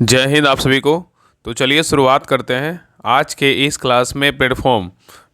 जय हिंद आप सभी को। तो चलिए शुरुआत करते हैं। आज के इस क्लास में प्लेटफॉर्म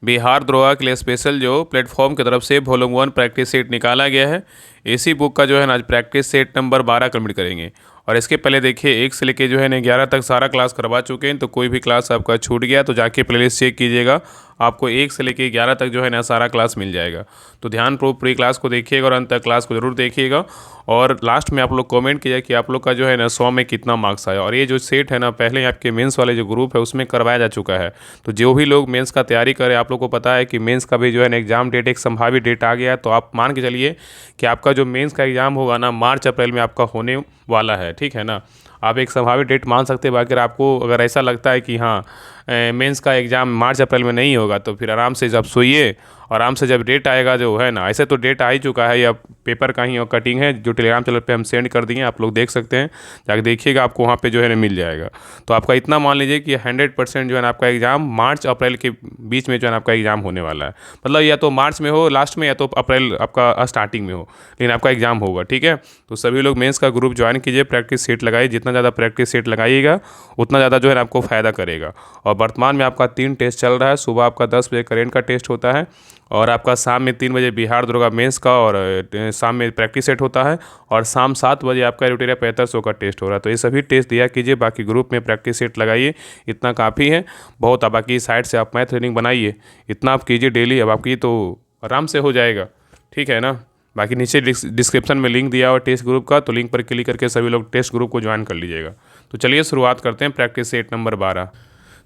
बिहार दरोगा के लिए स्पेशल जो प्लेटफॉर्म की तरफ से वॉल्यूम 1 प्रैक्टिस सेट निकाला गया है, इसी बुक का जो है ना आज प्रैक्टिस सेट नंबर 12 कंप्लीट करेंगे। और इसके पहले देखिए 1 से लेके जो है ना 11 तक सारा क्लास करवा चुके हैं, तो कोई भी क्लास आपका छूट गया तो जाके प्लेलिस्ट चेक कीजिएगा, आपको 1 से लेके 11 तक जो है ना सारा क्लास मिल जाएगा। तो ध्यानपूर्वक पूरी क्लास को देखिएगा और अंत तक क्लास को जरूर देखिएगा। और लास्ट में आप लोग कमेंट कीजिए कि आप लोग का जो है ना 100 में कितना मार्क्स आया। और ये जो सेट है ना पहले आपके मेंस वाले जो ग्रुप है उसमें करवाया जा चुका है। तो जो भी लोग मेंस का तैयारी करें, आप लोग को पता है कि मेंस का भी जो है ना एग्जाम डेट एक संभावित डेट आ गया है। तो आप मान के चलिए कि आपका जो मेंस का एग्जाम होगा ना मार्च अप्रैल में आपका होने वाला है, ठीक है ना। आप एक संभावित डेट मान सकते हैं। बाकी आपको अगर ऐसा लगता है कि हाँ मेंस का एग्ज़ाम मार्च अप्रैल में नहीं होगा, तो फिर आराम से जब सोइए, आराम से जब डेट आएगा जो है ना, ऐसे तो डेट आ ही चुका है, या पेपर का ही और कटिंग है जो टेलीग्राम चैनल पे हम सेंड कर दिए, आप लोग देख सकते हैं, जाके देखिएगा, आपको वहाँ पे जो है ना मिल जाएगा। तो आपका इतना मान लीजिए कि 100% जो है ना आपका एग्ज़ाम मार्च अप्रैल के बीच में जो है ना आपका एग्ज़ाम होने वाला है। मतलब या तो मार्च में हो लास्ट में, या तो अप्रैल आपका स्टार्टिंग में हो, लेकिन आपका एग्ज़ाम होगा, ठीक है। तो सभी लोग मेंस का ग्रुप ज्वाइन कीजिए, प्रैक्टिस सेट लगाइए, जितना ज़्यादा प्रैक्टिस सेट लगाइएगा उतना ज़्यादा जो है ना आपको फ़ायदा करेगा। और वर्तमान में आपका 3 टेस्ट चल रहा है। सुबह आपका 10 बजे करेंट का टेस्ट होता है, और आपका शाम में 3 बजे बिहार दरोगा मेंस का, और शाम में प्रैक्टिस सेट होता है, और शाम 7 बजे आपका रुटेरिया 7500 का टेस्ट हो रहा है। तो ये सभी टेस्ट दिया कीजिए, बाकी ग्रुप में प्रैक्टिस सेट लगाइए, इतना काफ़ी है बहुत। अब बाकी साइड से आप मैथ रीडिंग बनाइए, इतना आप कीजिए डेली, अब आपकी तो आराम से हो जाएगा, ठीक है ना। बाकी नीचे डिस्क्रिप्शन में लिंक दिया हुआ टेस्ट ग्रुप का, तो लिंक पर क्लिक करके सभी लोग टेस्ट ग्रुप को ज्वाइन कर लीजिएगा। तो चलिए शुरुआत करते हैं प्रैक्टिस सेट नंबर 12।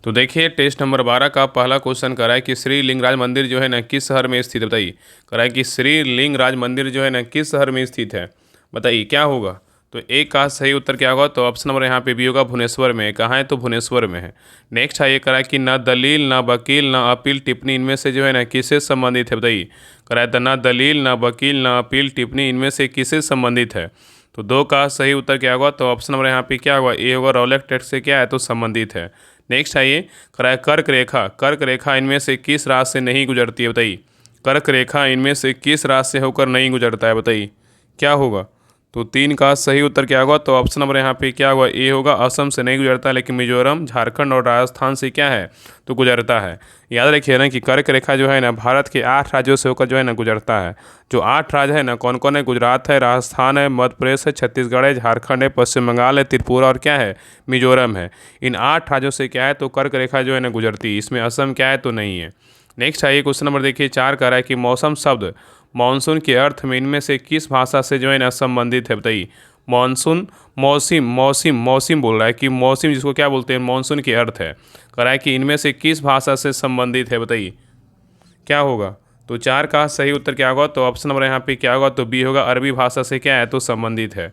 तो देखिए टेस्ट नंबर 12 का पहला क्वेश्चन करा है कि श्री लिंगराज मंदिर जो है ना किस शहर में स्थित है, बताइए। करा है कि श्री लिंगराज मंदिर जो है ना किस शहर में स्थित है, बताइए क्या होगा। तो एक का सही उत्तर क्या होगा, तो ऑप्शन नंबर यहाँ पे भी होगा भुवनेश्वर में। कहाँ है, तो भुवनेश्वर में है। नेक्स्ट है ये करा है कि न दलील न वकील न अपील टिप्पणी इनमें से जो है ना किससे संबंधित है, बताइए। करा है तो न दलील न वकील न अपील टिप्पणी इनमें से किससे संबंधित है। तो 2 का सही उत्तर क्या होगा, तो ऑप्शन नंबर यहाँ पे क्या होगा, ए होगा, रौलक टेक्स्ट से क्या है, तो संबंधित है। नेक्स्ट है ये कराए कर्क रेखा इनमें से किस राशि से नहीं गुजरती है, बताइए। कर्क रेखा इनमें से किस राशि से होकर नहीं गुजरता है, बताइए क्या होगा। तो 3 का सही उत्तर क्या होगा, तो ऑप्शन नंबर यहाँ पे क्या होगा, ए होगा, असम से नहीं गुजरता, लेकिन मिजोरम झारखंड और राजस्थान से क्या है, तो गुजरता है। याद रखिए ना कि कर्क रेखा जो है ना भारत के 8 राज्यों से होकर जो है ना गुजरता है। जो 8 राज्य है ना कौन कौन है, गुजरात है, राजस्थान है, मध्य प्रदेश है, छत्तीसगढ़ है, झारखंड है, पश्चिम बंगाल है, त्रिपुरा और क्या है, मिजोरम है। इन 8 राज्यों से क्या है, तो कर्क रेखा जो है ना गुजरती है। इसमें असम क्या है, तो नहीं है। नेक्स्ट है ये क्वेश्चन नंबर देखिए 4 का रहा है कि मौसम शब्द मानसून के अर्थ में इनमें से किस भाषा से जो है ना संबंधित है, बताइए। मानसून मौसम मौसम मौसम बोल रहा है कि मौसम जिसको क्या बोलते हैं, मानसून के अर्थ है। कह रहा है कि इनमें से किस भाषा से संबंधित है, बताइए क्या होगा। तो 4 का सही उत्तर क्या होगा, तो ऑप्शन नंबर यहाँ पे क्या होगा, तो बी होगा, अरबी भाषा से क्या है, तो संबंधित है।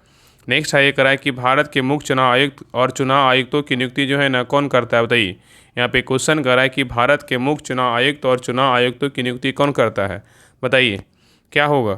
नेक्स्ट है ये करा है कि भारत के मुख्य चुनाव आयुक्त और चुनाव आयुक्तों की नियुक्ति जो है ना कौन करता है, बताइए। यहाँ पे क्वेश्चन करा है कि भारत के मुख्य चुनाव आयुक्त और चुनाव आयुक्तों की नियुक्ति कौन करता है, बताइए क्या होगा।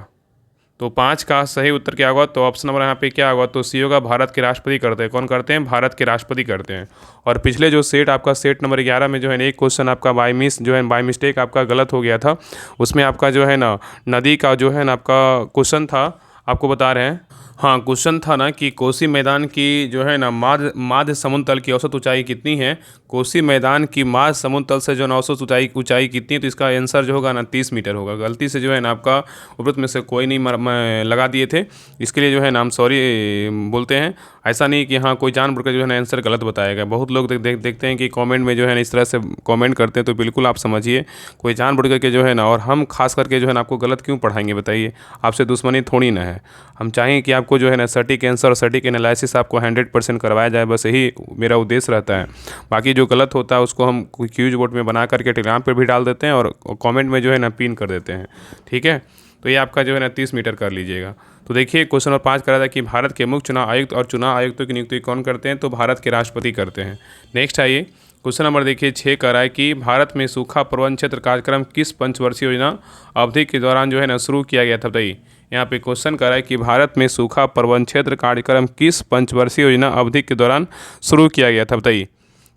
तो 5 का सही उत्तर क्या होगा, तो ऑप्शन नंबर यहाँ पे क्या होगा, तो सी होगा, भारत के राष्ट्रपति करते हैं। कौन करते हैं, भारत के राष्ट्रपति करते हैं। और पिछले जो सेट आपका सेट नंबर 11 में जो है ना एक क्वेश्चन आपका बाय मिस्टेक आपका गलत हो गया था। उसमें आपका जो है ना नदी का जो है ना आपका क्वेश्चन था, आपको बता रहे हैं। हाँ क्वेश्चन था ना कि कोसी मैदान की जो है ना माध्य समुद्र तल की औसत ऊंचाई कितनी है। कोसी मैदान की माध्य समुद्र तल से जो है ना औसत ऊंचाई कितनी है, तो इसका आंसर जो होगा ना 30 मीटर होगा। गलती से जो है ना आपका उपरोक्त में से कोई नहीं लगा दिए थे, इसके लिए जो है ना हम सॉरी बोलते हैं। ऐसा नहीं कि हाँ कोई जानबूझ कर जो है ना आंसर गलत बताएगा। बहुत लोग देखते हैं कि कमेंट में जो है ना इस तरह से कमेंट करते हैं, तो बिल्कुल आप समझिए कोई जानबूझ करके जो है ना, और हम खास करके जो है ना आपको गलत क्यों पढ़ाएंगे, बताइए। आपसे दुश्मनी थोड़ी ना है, हम चाहें कि आपको जो है ना सटीक आंसर और सटीक एनालिसिस आपको 100% करवाया जाए, बस यही मेरा उद्देश्य रहता है। बाकी जो गलत होता है उसको हम क्यूज बोर्ड में बना करके टेलीग्राम पर भी डाल देते हैं, और कमेंट में जो है ना पिन कर देते हैं, ठीक है। तो ये आपका जो है ना 30 मीटर कर लीजिएगा। तो देखिए क्वेश्चन नंबर 5 करा था कि भारत के मुख्य चुनाव आयुक्त और चुनाव आयुक्तों की नियुक्ति कौन करते हैं, तो भारत के राष्ट्रपति करते हैं। नेक्स्ट आइए क्वेश्चन नंबर देखिए 6 का रहा है कि भारत में सूखा प्रबंधन क्षेत्र कार्यक्रम किस पंचवर्षीय योजना अवधि के दौरान जो है ना शुरू किया गया था, बताइए। यहाँ पे क्वेश्चन कर रहा है कि भारत में सूखा प्रबंधन क्षेत्र कार्यक्रम किस पंचवर्षीय योजना अवधि के दौरान शुरू किया गया था, बताइए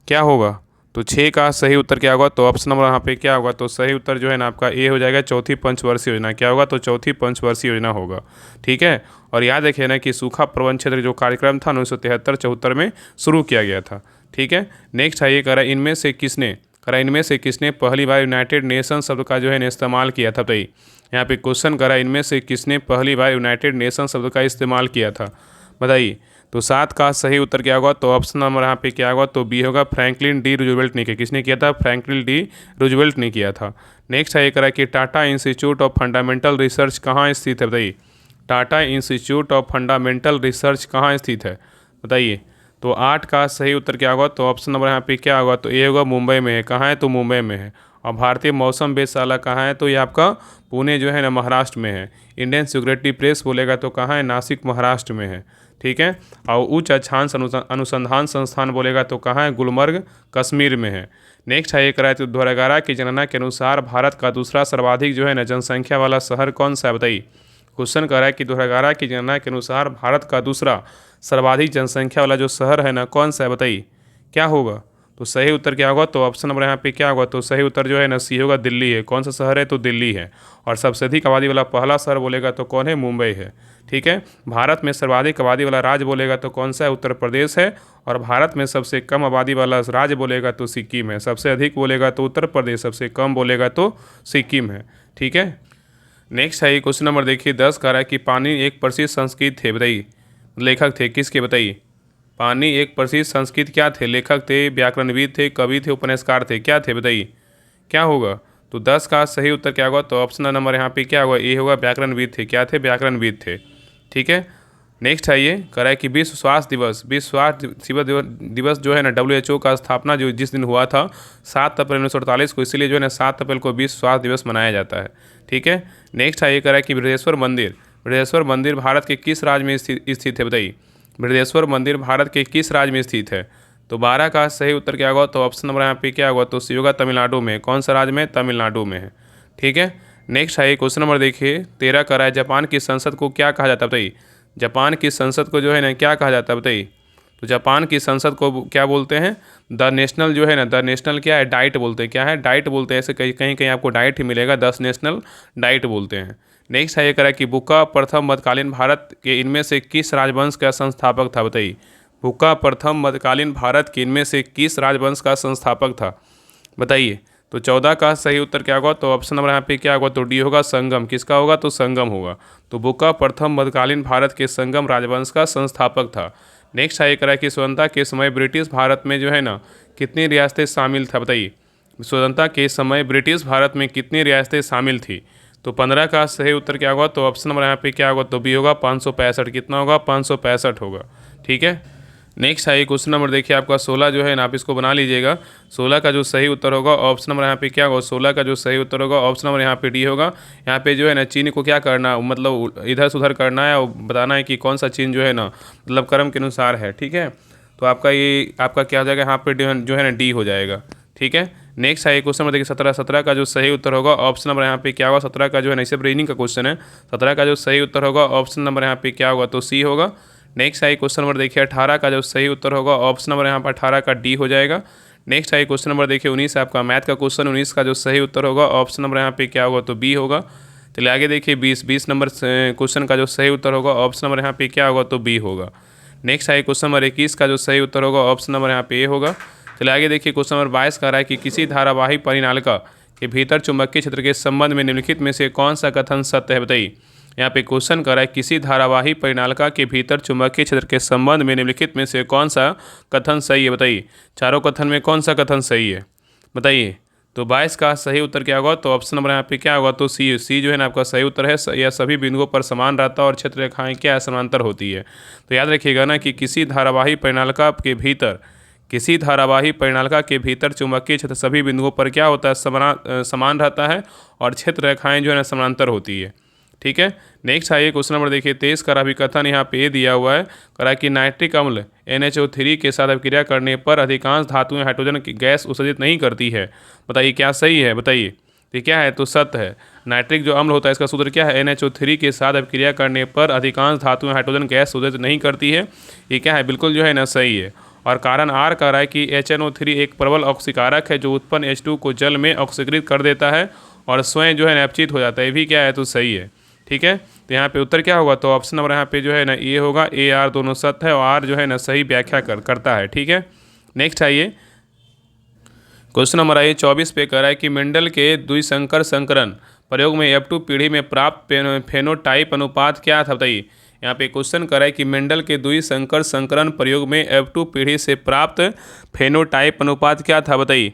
क्या होगा। तो 6 का सही उत्तर क्या होगा? तो ऑप्शन नंबर यहाँ पे क्या होगा? तो सही उत्तर जो है ना आपका ए हो जाएगा, चौथी पंचवर्षीय योजना। क्या होगा? तो चौथी पंचवर्षीय योजना होगा। ठीक है। और याद रखिए ना कि सूखा प्रबंधन क्षेत्र जो कार्यक्रम था 1973-74 में शुरू किया गया था। ठीक है। नेक्स्ट है ये करा इनमें से किसने पहली बार यूनाइटेड नेशन शब्द का जो है इस्तेमाल किया था? बताइए। यहाँ पे क्वेश्चन करा इनमें से किसने पहली बार यूनाइटेड नेशन शब्द का इस्तेमाल किया था? बताइए। तो 7 का सही उत्तर क्या होगा? तो ऑप्शन नंबर यहाँ पे क्या होगा? तो बी होगा, फ्रैंकलिन डी रूजवेल्ट ने किया। किसने किया था? फ्रैंकलिन डी रूजवेल्ट ने किया था। नेक्स्ट है ये करा कि Tata institute of fundamental research कहाँ स्थित है? बताइए। Tata institute of fundamental research कहाँ स्थित है? बताइए। तो 8 का सही उत्तर क्या होगा? तो ऑप्शन नंबर यहाँ पे क्या होगा? तो ए होगा, मुंबई में है। कहाँ है? तो मुंबई में है। और भारतीय मौसम वेधशाला कहाँ है? तो ये आपका पुणे जो है ना महाराष्ट्र में है। इंडियन सिक्योरिटी प्रेस बोलेगा तो कहाँ है? नासिक महाराष्ट्र में है। ठीक है। और उच्च अक्षांश अनुसंधान संस्थान बोलेगा तो कहाँ है? गुलमर्ग कश्मीर में है। नेक्स्ट है ये कराए तो 2011 की जनगणना के अनुसार भारत का दूसरा सर्वाधिक जो है ना जनसंख्या वाला शहर कौन सा है? बताइए। क्वेश्चन कर रहा है कि 2011 की जनगणना के अनुसार भारत का दूसरा सर्वाधिक जनसंख्या वाला जो शहर है ना कौन सा है? बताइए। क्या होगा? तो सही उत्तर क्या होगा? तो ऑप्शन नंबर यहाँ पे क्या होगा? तो सही उत्तर जो है ना सी होगा, दिल्ली है। कौन सा शहर है? तो दिल्ली है। और सबसे अधिक आबादी वाला पहला शहर बोलेगा तो कौन है? मुंबई है। ठीक है। भारत में सर्वाधिक आबादी वाला राज्य बोलेगा तो कौन सा है? उत्तर प्रदेश है। और भारत में सबसे कम आबादी वाला राज्य बोलेगा तो सिक्किम है। सबसे अधिक बोलेगा तो उत्तर प्रदेश, सबसे कम बोलेगा तो सिक्किम है। ठीक है। नेक्स्ट है ये क्वेश्चन नंबर देखिए 10 कह रहा है कि पानी एक प्रसिद्ध संस्कृत थे। बताइए। लेखक थे किसके? बताइए। पानी एक प्रसिद्ध संस्कृत क्या थे? लेखक थे, व्याकरणविद थे, कवि थे, उपन्यासकार थे, क्या थे? बताइए। क्या होगा? तो 10 का सही उत्तर क्या होगा? तो ऑप्शन नंबर यहाँ पे क्या होगा? ए होगा, व्याकरणविद थे। क्या थे? व्याकरणविद थे। ठीक है। नेक्स्ट है ये कह रहा है कि विश्व स्वास्थ्य दिवस जो है ना WHO का स्थापना जो जिस दिन हुआ था 7 अप्रैल 1948 को, इसीलिए जो है ना 7 अप्रैल को विश्व स्वास्थ्य दिवस मनाया जाता है। ठीक है। नेक्स्ट है ये कह रहा है कि बृहदेश्वर मंदिर भारत के किस राज्य में स्थित है? बताइए। बृहदेश्वर मंदिर भारत के किस राज्य में स्थित है? तो 12 का सही उत्तर क्या होगा? तो ऑप्शन नंबर यहाँ पे क्या होगा? तो सी होगा, तमिलनाडु में। कौन सा राज्य में? तमिलनाडु में है। ठीक है। नेक्स्ट है क्वेश्चन नंबर देखिए 13 का है जापान की संसद को क्या कहा जाता है? बताइए। जापान की संसद को जो है ना क्या कहा जाता है? बताइए। तो जापान की संसद को क्या बोलते हैं? द नेशनल जो है ना, द नेशनल क्या है? डाइट बोलते हैं। क्या है? डाइट बोलते हैं। ऐसे कहीं कहीं आपको डाइट ही मिलेगा, 10 नेशनल डाइट बोलते हैं। नेक्स्ट है ये करा कि बुक्का प्रथम मध्यकालीन भारत के इनमें से किस राजवंश का संस्थापक था? बताइए। बुक्का प्रथम मध्यकालीन भारत के इनमें से किस राजवंश का संस्थापक था? बताइए। तो 14 का सही उत्तर क्या होगा? तो ऑप्शन नंबर यहाँ पे क्या होगा? तो डी होगा, संगम। किसका होगा? तो संगम होगा। तो बुक्का प्रथम मध्यकालीन भारत के संगम राजवंश का संस्थापक था। नेक्स्ट है करा कि स्वतंत्रता के समय ब्रिटिश भारत में जो है ना कितनी रियासतें शामिल था? बताइए। स्वतंत्रता के समय ब्रिटिश भारत में कितनी रियासतें शामिल थी? तो 15 का सही उत्तर क्या होगा? तो ऑप्शन नंबर यहाँ पे क्या होगा? तो बी होगा, 565। कितना होगा? 565 होगा। ठीक है। नेक्स्ट है क्वेश्चन नंबर देखिए आपका 16 जो है ना, आप इसको बना लीजिएगा। 16 का जो सही उत्तर होगा ऑप्शन नंबर यहाँ पे क्या होगा? 16 का जो सही उत्तर होगा ऑप्शन नंबर यहाँ पे डी होगा। यहाँ पे जो है ना चीन को क्या करना, मतलब इधर से उधर करना है और बताना है कि कौन सा चीन जो है ना मतलब कर्म के अनुसार है। ठीक है। तो आपका क्या हो जाएगा? यहाँ पे जो है ना डी हो जाएगा। ठीक है। नेक्स्ट है क्वेश्चन नंबर देखिए 17 का जो सही उत्तर होगा ऑप्शन नंबर यहाँ पे क्या होगा? 17 का जो है ना, इसे रीजनिंग का क्वेश्चन है। 17 का जो सही उत्तर होगा ऑप्शन नंबर यहाँ पे क्या होगा? तो सी होगा। नेक्स्ट है क्वेश्चन नंबर देखिए 18 का जो सही उत्तर होगा ऑप्शन नंबर यहाँ पर 18 का डी हो जाएगा। नेक्स्ट है क्वेश्चन नंबर देखिए 19 आपका मैथ का क्वेश्चन। 19 का जो सही उत्तर होगा ऑप्शन नंबर यहाँ पे क्या होगा? तो बी होगा। चलिए आगे देखिए 20 नंबर क्वेश्चन का जो सही उत्तर होगा ऑप्शन नंबर यहाँ पे क्या होगा? तो बी होगा। नेक्स्ट है क्वेश्चन नंबर 21 का जो सही उत्तर होगा ऑप्शन नंबर यहाँ पे ए होगा। चलिए आगे देखिए क्वेश्चन नंबर 22 का रहा है कि किसी धारावाही परिनालिका के भीतर चुंबकीय क्षेत्र के संबंध में निम्नलिखित में से कौन सा कथन सत्य है? बताइए। यहाँ पे क्वेश्चन कर रहा है किसी धारावाही परिनालिका के भीतर चुंबकीय क्षेत्र के संबंध में निम्नलिखित में से कौन सा कथन सही है? बताइए। चारों कथन में कौन सा कथन सही है? बताइए। तो 22 का सही उत्तर क्या होगा? तो ऑप्शन नंबर यहाँ पे क्या होगा? तो सी जो है ना आपका सही उत्तर है। यह सभी बिंदुओं पर समान रहता है और क्षेत्र रेखाएं क्या है? समांतर होती है। तो याद रखिएगा ना कि किसी धारावाही परिनालिका के भीतर चुंबकीय क्षेत्र सभी बिंदुओं पर क्या होता है? समान रहता है और क्षेत्र रेखाएं जो है ना समांतर होती है। ठीक है। नेक्स्ट है क्वेश्चन नंबर देखिए 23 का अभिकथन यहाँ पे दिया हुआ है। करा कि नाइट्रिक अम्ल NHO3 के साथ अभिक्रिया करने पर अधिकांश धातुएं हाइड्रोजन की गैस उत्सर्जित नहीं करती है। बताइए क्या सही है? बताइए। तो क्या है? तो सत्य है। नाइट्रिक जो अम्ल होता है इसका सूत्र क्या है? NHO3 के साथ अभिक्रिया करने पर अधिकांश धातुएं हाइड्रोजन गैस उत्सर्जित नहीं करती है। ये क्या है? बिल्कुल जो है ना सही है। और कारण आर कह रहा है कि HNO3 एक प्रबल ऑक्सीकारक है जो उत्पन्न H2 को जल में ऑक्सीकृत कर देता है और स्वयं जो है ना अपचित हो जाता है। ये भी क्या है, तो सही है। ठीक है, तो यहाँ पे उत्तर क्या होगा, तो ऑप्शन नंबर यहाँ पे जो है ना ए होगा। ए आर दोनों सत्य है और आर जो है ना सही व्याख्या करता है। ठीक है, नेक्स्ट आइए क्वेश्चन नंबर आइए 24 पे कह रहा है कि मेंडल के द्विसंकर संकरण प्रयोग में F2 पीढ़ी में प्राप्त फेनोटाइप अनुपात क्या था, बताइए। यहाँ पे क्वेश्चन कर रहा है कि मेंडल के द्विसंकर संकरण प्रयोग में F2 पीढ़ी से प्राप्त फेनोटाइप अनुपात क्या था, बताइए।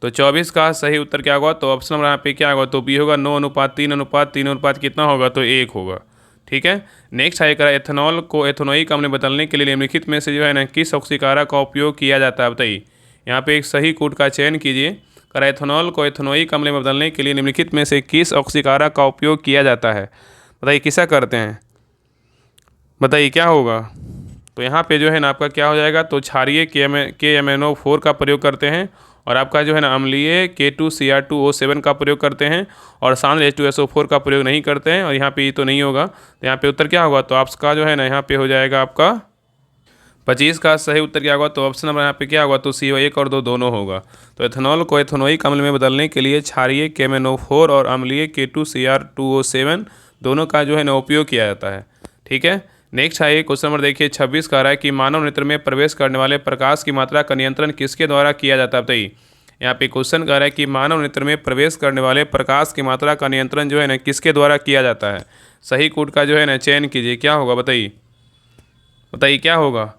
तो 24 का सही उत्तर क्या होगा, तो ऑप्शन नंबर यहाँ पे क्या होगा, तो बी होगा 9:3 कितना होगा, तो 1 होगा। ठीक है, नेक्स्ट है करा एथेनॉल को एथेनोइक अम्ल में बदलने के लिए निम्नलिखित में से जो है ना किस ऑक्सीकारक का उपयोग किया जाता है, बताइए। यहाँ पे एक सही कोड का चयन कीजिए। करा एथेनॉल को एथेनोइक अम्ल में बदलने के लिए निम्नलिखित में से किस ऑक्सीकारक का उपयोग किया जाता है, बताइए। किसा करते हैं, बताइए क्या होगा। तो यहाँ पे जो है ना आपका क्या हो जाएगा, तो क्षारीय KMnO4 का प्रयोग करते हैं और आपका जो है ना अम्लीय K2Cr2O7 का प्रयोग करते हैं और सांद्र H2SO4 का प्रयोग नहीं करते हैं। और यहाँ पे ये तो नहीं होगा, तो यहाँ पे उत्तर क्या होगा, तो आपका जो है ना यहाँ पे हो जाएगा आपका 25 का सही उत्तर क्या होगा, तो ऑप्शन नंबर यहाँ पे क्या होगा, तो CO 1 और 2 दोनों होगा। तो एथेनॉल को एथेनोइक अम्ल में बदलने के लिए क्षारीय KMnO4 और अम्लीय K2Cr2O7 दोनों का जो है ना उपयोग किया जाता है। ठीक है, नेक्स्ट है क्वेश्चन नंबर देखिए 26 कह रहा है कि मानव नेत्र में प्रवेश करने वाले प्रकाश की मात्रा का नियंत्रण किसके द्वारा किया जाता है, बताइए। यहाँ पे क्वेश्चन कह रहा है कि मानव नेत्र में प्रवेश करने वाले प्रकाश की मात्रा का नियंत्रण जो है ना किसके द्वारा किया जाता है। सही कोड का जो है ना चयन कीजिए, क्या होगा, बताइए। बताइए क्या होगा,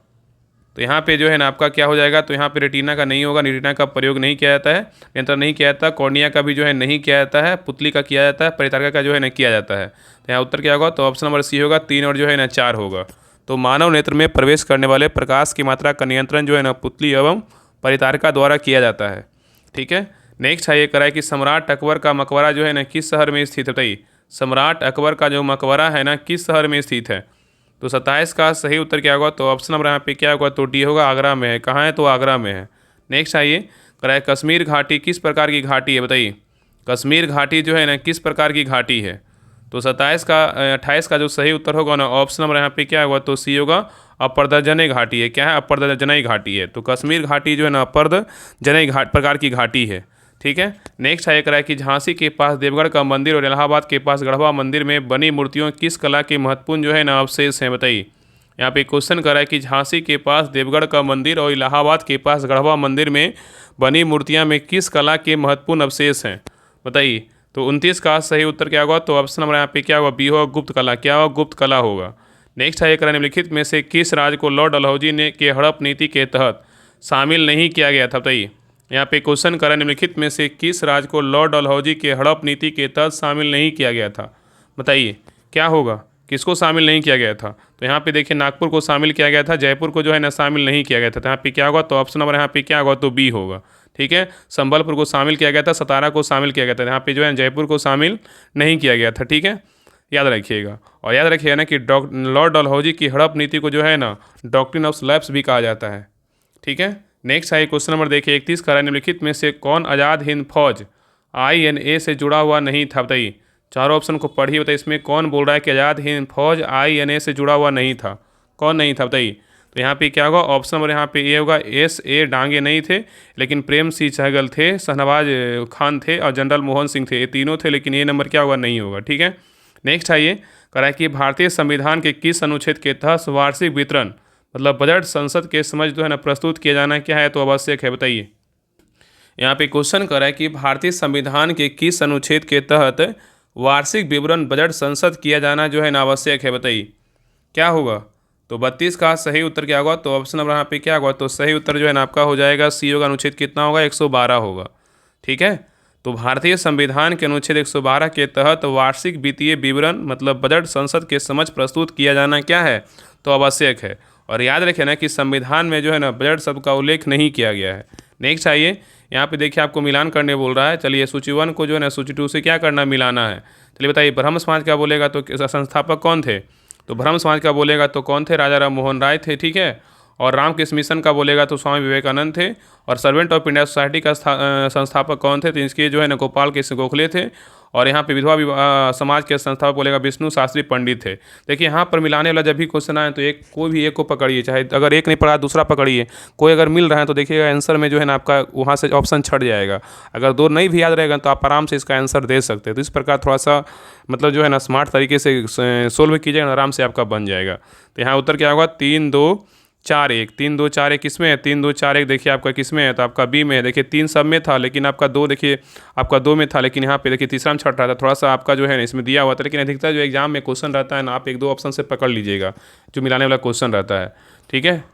तो यहाँ पे जो है ना आपका क्या हो जाएगा, तो यहाँ पे रेटिना का नहीं होगा, रेटिना का प्रयोग नहीं किया जाता है, नियंत्रण नहीं किया जाता। कॉर्निया का भी जो है नहीं किया जाता है, पुतली का किया जाता है, परितारका का जो है ना किया जाता है। तो यहाँ उत्तर क्या होगा, तो ऑप्शन नंबर सी होगा, 3 और जो है ना 4 होगा। तो मानव नेत्र में प्रवेश करने वाले प्रकाश की मात्रा का नियंत्रण जो है ना पुतली एवं परितारका द्वारा किया जाता है। ठीक है, नेक्स्ट है ये करा है कि सम्राट अकबर का मकबरा जो है ना किस शहर में स्थित है, बताइए। सम्राट अकबर का जो मकबरा है ना किस शहर में स्थित है। तो 27 का सही उत्तर क्या होगा, तो ऑप्शन नंबर यहाँ पे क्या होगा, तो डी होगा, आगरा में है। कहाँ है, तो आगरा में है। नेक्स्ट आइए करा है कश्मीर घाटी किस प्रकार की घाटी है, बताइए। कश्मीर घाटी जो है ना किस प्रकार की घाटी है। तो 28 का जो सही उत्तर होगा ना ऑप्शन नंबर यहाँ पे क्या होगा, तो सी होगा, अपर्दजनय घाटी है। क्या है, अपर्दजनय घाटी है। तो कश्मीर घाटी जो है ना अपर्दजनय प्रकार की घाटी है। ठीक है, नेक्स्ट है कि झांसी के पास देवगढ़ का मंदिर और इलाहाबाद के पास गढ़वा मंदिर में बनी मूर्तियों किस कला के महत्वपूर्ण जो है ना अवशेष हैं, बताइए। यहाँ पे क्वेश्चन करा है कि झांसी के पास देवगढ़ का मंदिर और इलाहाबाद के पास गढ़वा मंदिर में बनी मूर्तियाँ में किस कला के महत्वपूर्ण अवशेष हैं, बताइए। तो 29 का सही उत्तर क्या होगा, तो ऑप्शन नंबर यहाँ पे क्या होगा, बी होगा, गुप्त कला। क्या होगा, गुप्त कला होगा। नेक्स्ट है निम्नलिखित में से किस राज्य को लॉर्ड डलहौजी ने के हड़प नीति के तहत शामिल नहीं किया गया था, बताइए। यहाँ पे क्वेश्चन करा निम्नलिखित में से किस राज्य को लॉर्ड डलहौजी के हड़प नीति के तहत शामिल नहीं किया गया था, बताइए। क्या होगा, किसको शामिल नहीं किया गया था। तो यहाँ पे देखिए नागपुर को शामिल किया गया था, जयपुर को जो है ना शामिल नहीं किया गया था। तो यहाँ पे क्या होगा, तो ऑप्शन नंबर यहाँ पे क्या होगा, तो बी होगा। ठीक है, संबलपुर को शामिल किया गया था, सतारा को शामिल किया गया था। यहाँ पे जो है जयपुर को शामिल नहीं किया गया था। ठीक है, याद रखिएगा। और याद रखिएगा ना कि लॉर्ड डलहौजी की हड़प नीति को जो है ना डॉक्ट्रिन ऑफ स्लैब्स भी कहा जाता है। ठीक है, नेक्स्ट है क्वेश्चन नंबर देखिए 31 का निम्नलिखित में से कौन आज़ाद हिंद फौज INA से जुड़ा हुआ नहीं था, बताइए। चारों ऑप्शन को पढ़िए, बताइए इसमें कौन बोल रहा है कि आज़ाद हिंद फौज INA से जुड़ा हुआ नहीं था, कौन नहीं था, बताइए। तो यहाँ पे क्या होगा, ऑप्शन नंबर यहाँ पे ये होगा, SA डांगे नहीं थे, लेकिन प्रेम सिंह सहगल थे, शहनवाज खान थे और जनरल मोहन सिंह थे। ये तीनों थे, लेकिन ये नंबर क्या होगा, नहीं होगा। ठीक है, नेक्स्ट है ये करा कि भारतीय संविधान के किस अनुच्छेद के तहत वार्षिक वितरण मतलब बजट संसद के समझ जो है ना प्रस्तुत किया जाना क्या है, तो आवश्यक है, बताइए। यहाँ पे क्वेश्चन कर रहा है कि भारतीय संविधान के किस अनुच्छेद के तहत वार्षिक विवरण बजट संसद किया जाना जो है ना आवश्यक है, बताइए। क्या होगा, तो 32 का सही उत्तर क्या होगा, तो ऑप्शन नंबर यहाँ पे क्या होगा, तो सही उत्तर जो है ना आपका हो जाएगा सी होगा। अनुच्छेद कितना होगा, 112 होगा। ठीक है, तो भारतीय संविधान के अनुच्छेद 112 के तहत वार्षिक वित्तीय विवरण मतलब बजट संसद के समक्ष प्रस्तुत किया जाना क्या है, तो आवश्यक है। और याद रखें ना कि संविधान में जो है ना बजट शब्द का उल्लेख नहीं किया गया है। नेक्स्ट आइए, यहाँ पे देखिए आपको मिलान करने बोल रहा है। चलिए सूची 1 को जो है ना सूची 2 से क्या करना, मिलाना है। चलिए बताइए, ब्रह्म समाज का बोलेगा तो संस्थापक कौन थे, तो ब्रह्म समाज का बोलेगा तो कौन थे, राजा राम मोहन राय थे। ठीक है, और रामकृष्ण मिशन का बोलेगा तो स्वामी विवेकानंद थे। और सर्वेंट ऑफ इंडिया सोसाइटी का संस्थापक कौन थे, तो इसके जो है ना गोपाल कृष्ण गोखले थे। और यहाँ पे विधवा समाज के संस्थापक बोलेगा विष्णु शास्त्री पंडित थे। देखिए यहाँ पर मिलाने वाला जब भी क्वेश्चन आए तो एक कोई भी एक को पकड़िए, चाहे अगर एक नहीं पढ़ा दूसरा पकड़िए, कोई अगर मिल रहा है तो देखिएगा आंसर में जो है ना आपका वहाँ से ऑप्शन छट जाएगा। अगर दो नहीं भी याद रहेगा तो आप आराम से इसका आंसर दे सकते हैं। तो इस प्रकार थोड़ा सा मतलब जो है ना स्मार्ट तरीके से सोल्व कीजिएगा, आराम से आपका बन जाएगा। तो यहाँ उत्तर क्या होगा, 3 2 4 1। 3 2 4 1 किस में है, 3 2 4 1 देखिए आपका किस में है, तो आपका बी में है। देखिए 3 सब में था लेकिन आपका 2 देखिए आपका 2 में था, लेकिन यहाँ पे देखिए तीसरा में छट रहा था। थोड़ा सा आपका जो है ना इसमें दिया हुआ था, लेकिन अधिकतर जो एग्जाम में क्वेश्चन रहता है ना आप 1 2 ऑप्शन से पकड़ लीजिएगा जो मिलाने वाला क्वेश्चन रहता है। ठीक है,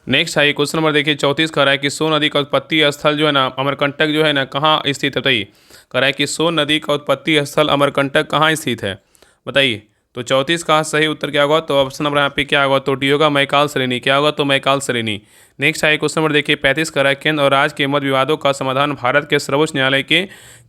नेक्स्ट है क्वेश्चन नंबर देखिए 34 कह रहा है कि सोन नदी का उत्पत्ति स्थल जो है ना अमरकंटक जो है ना कहाँ स्थित है, बताइए। कह रहा है कि सोन नदी का उत्पत्ति स्थल अमरकंटक कहाँ स्थित है, बताइए। तो 34 का सही उत्तर क्या होगा, तो ऑप्शन नंबर यहाँ पे क्या होगा, तो डी होगा, मैकाल श्रेणी। क्या होगा, तो मैकाल श्रेणी। नेक्स्ट है क्वेश्चन नंबर देखिए 35 कह रहा है केंद्र और राज्य के मध्य विवादों का समाधान भारत के सर्वोच्च न्यायालय के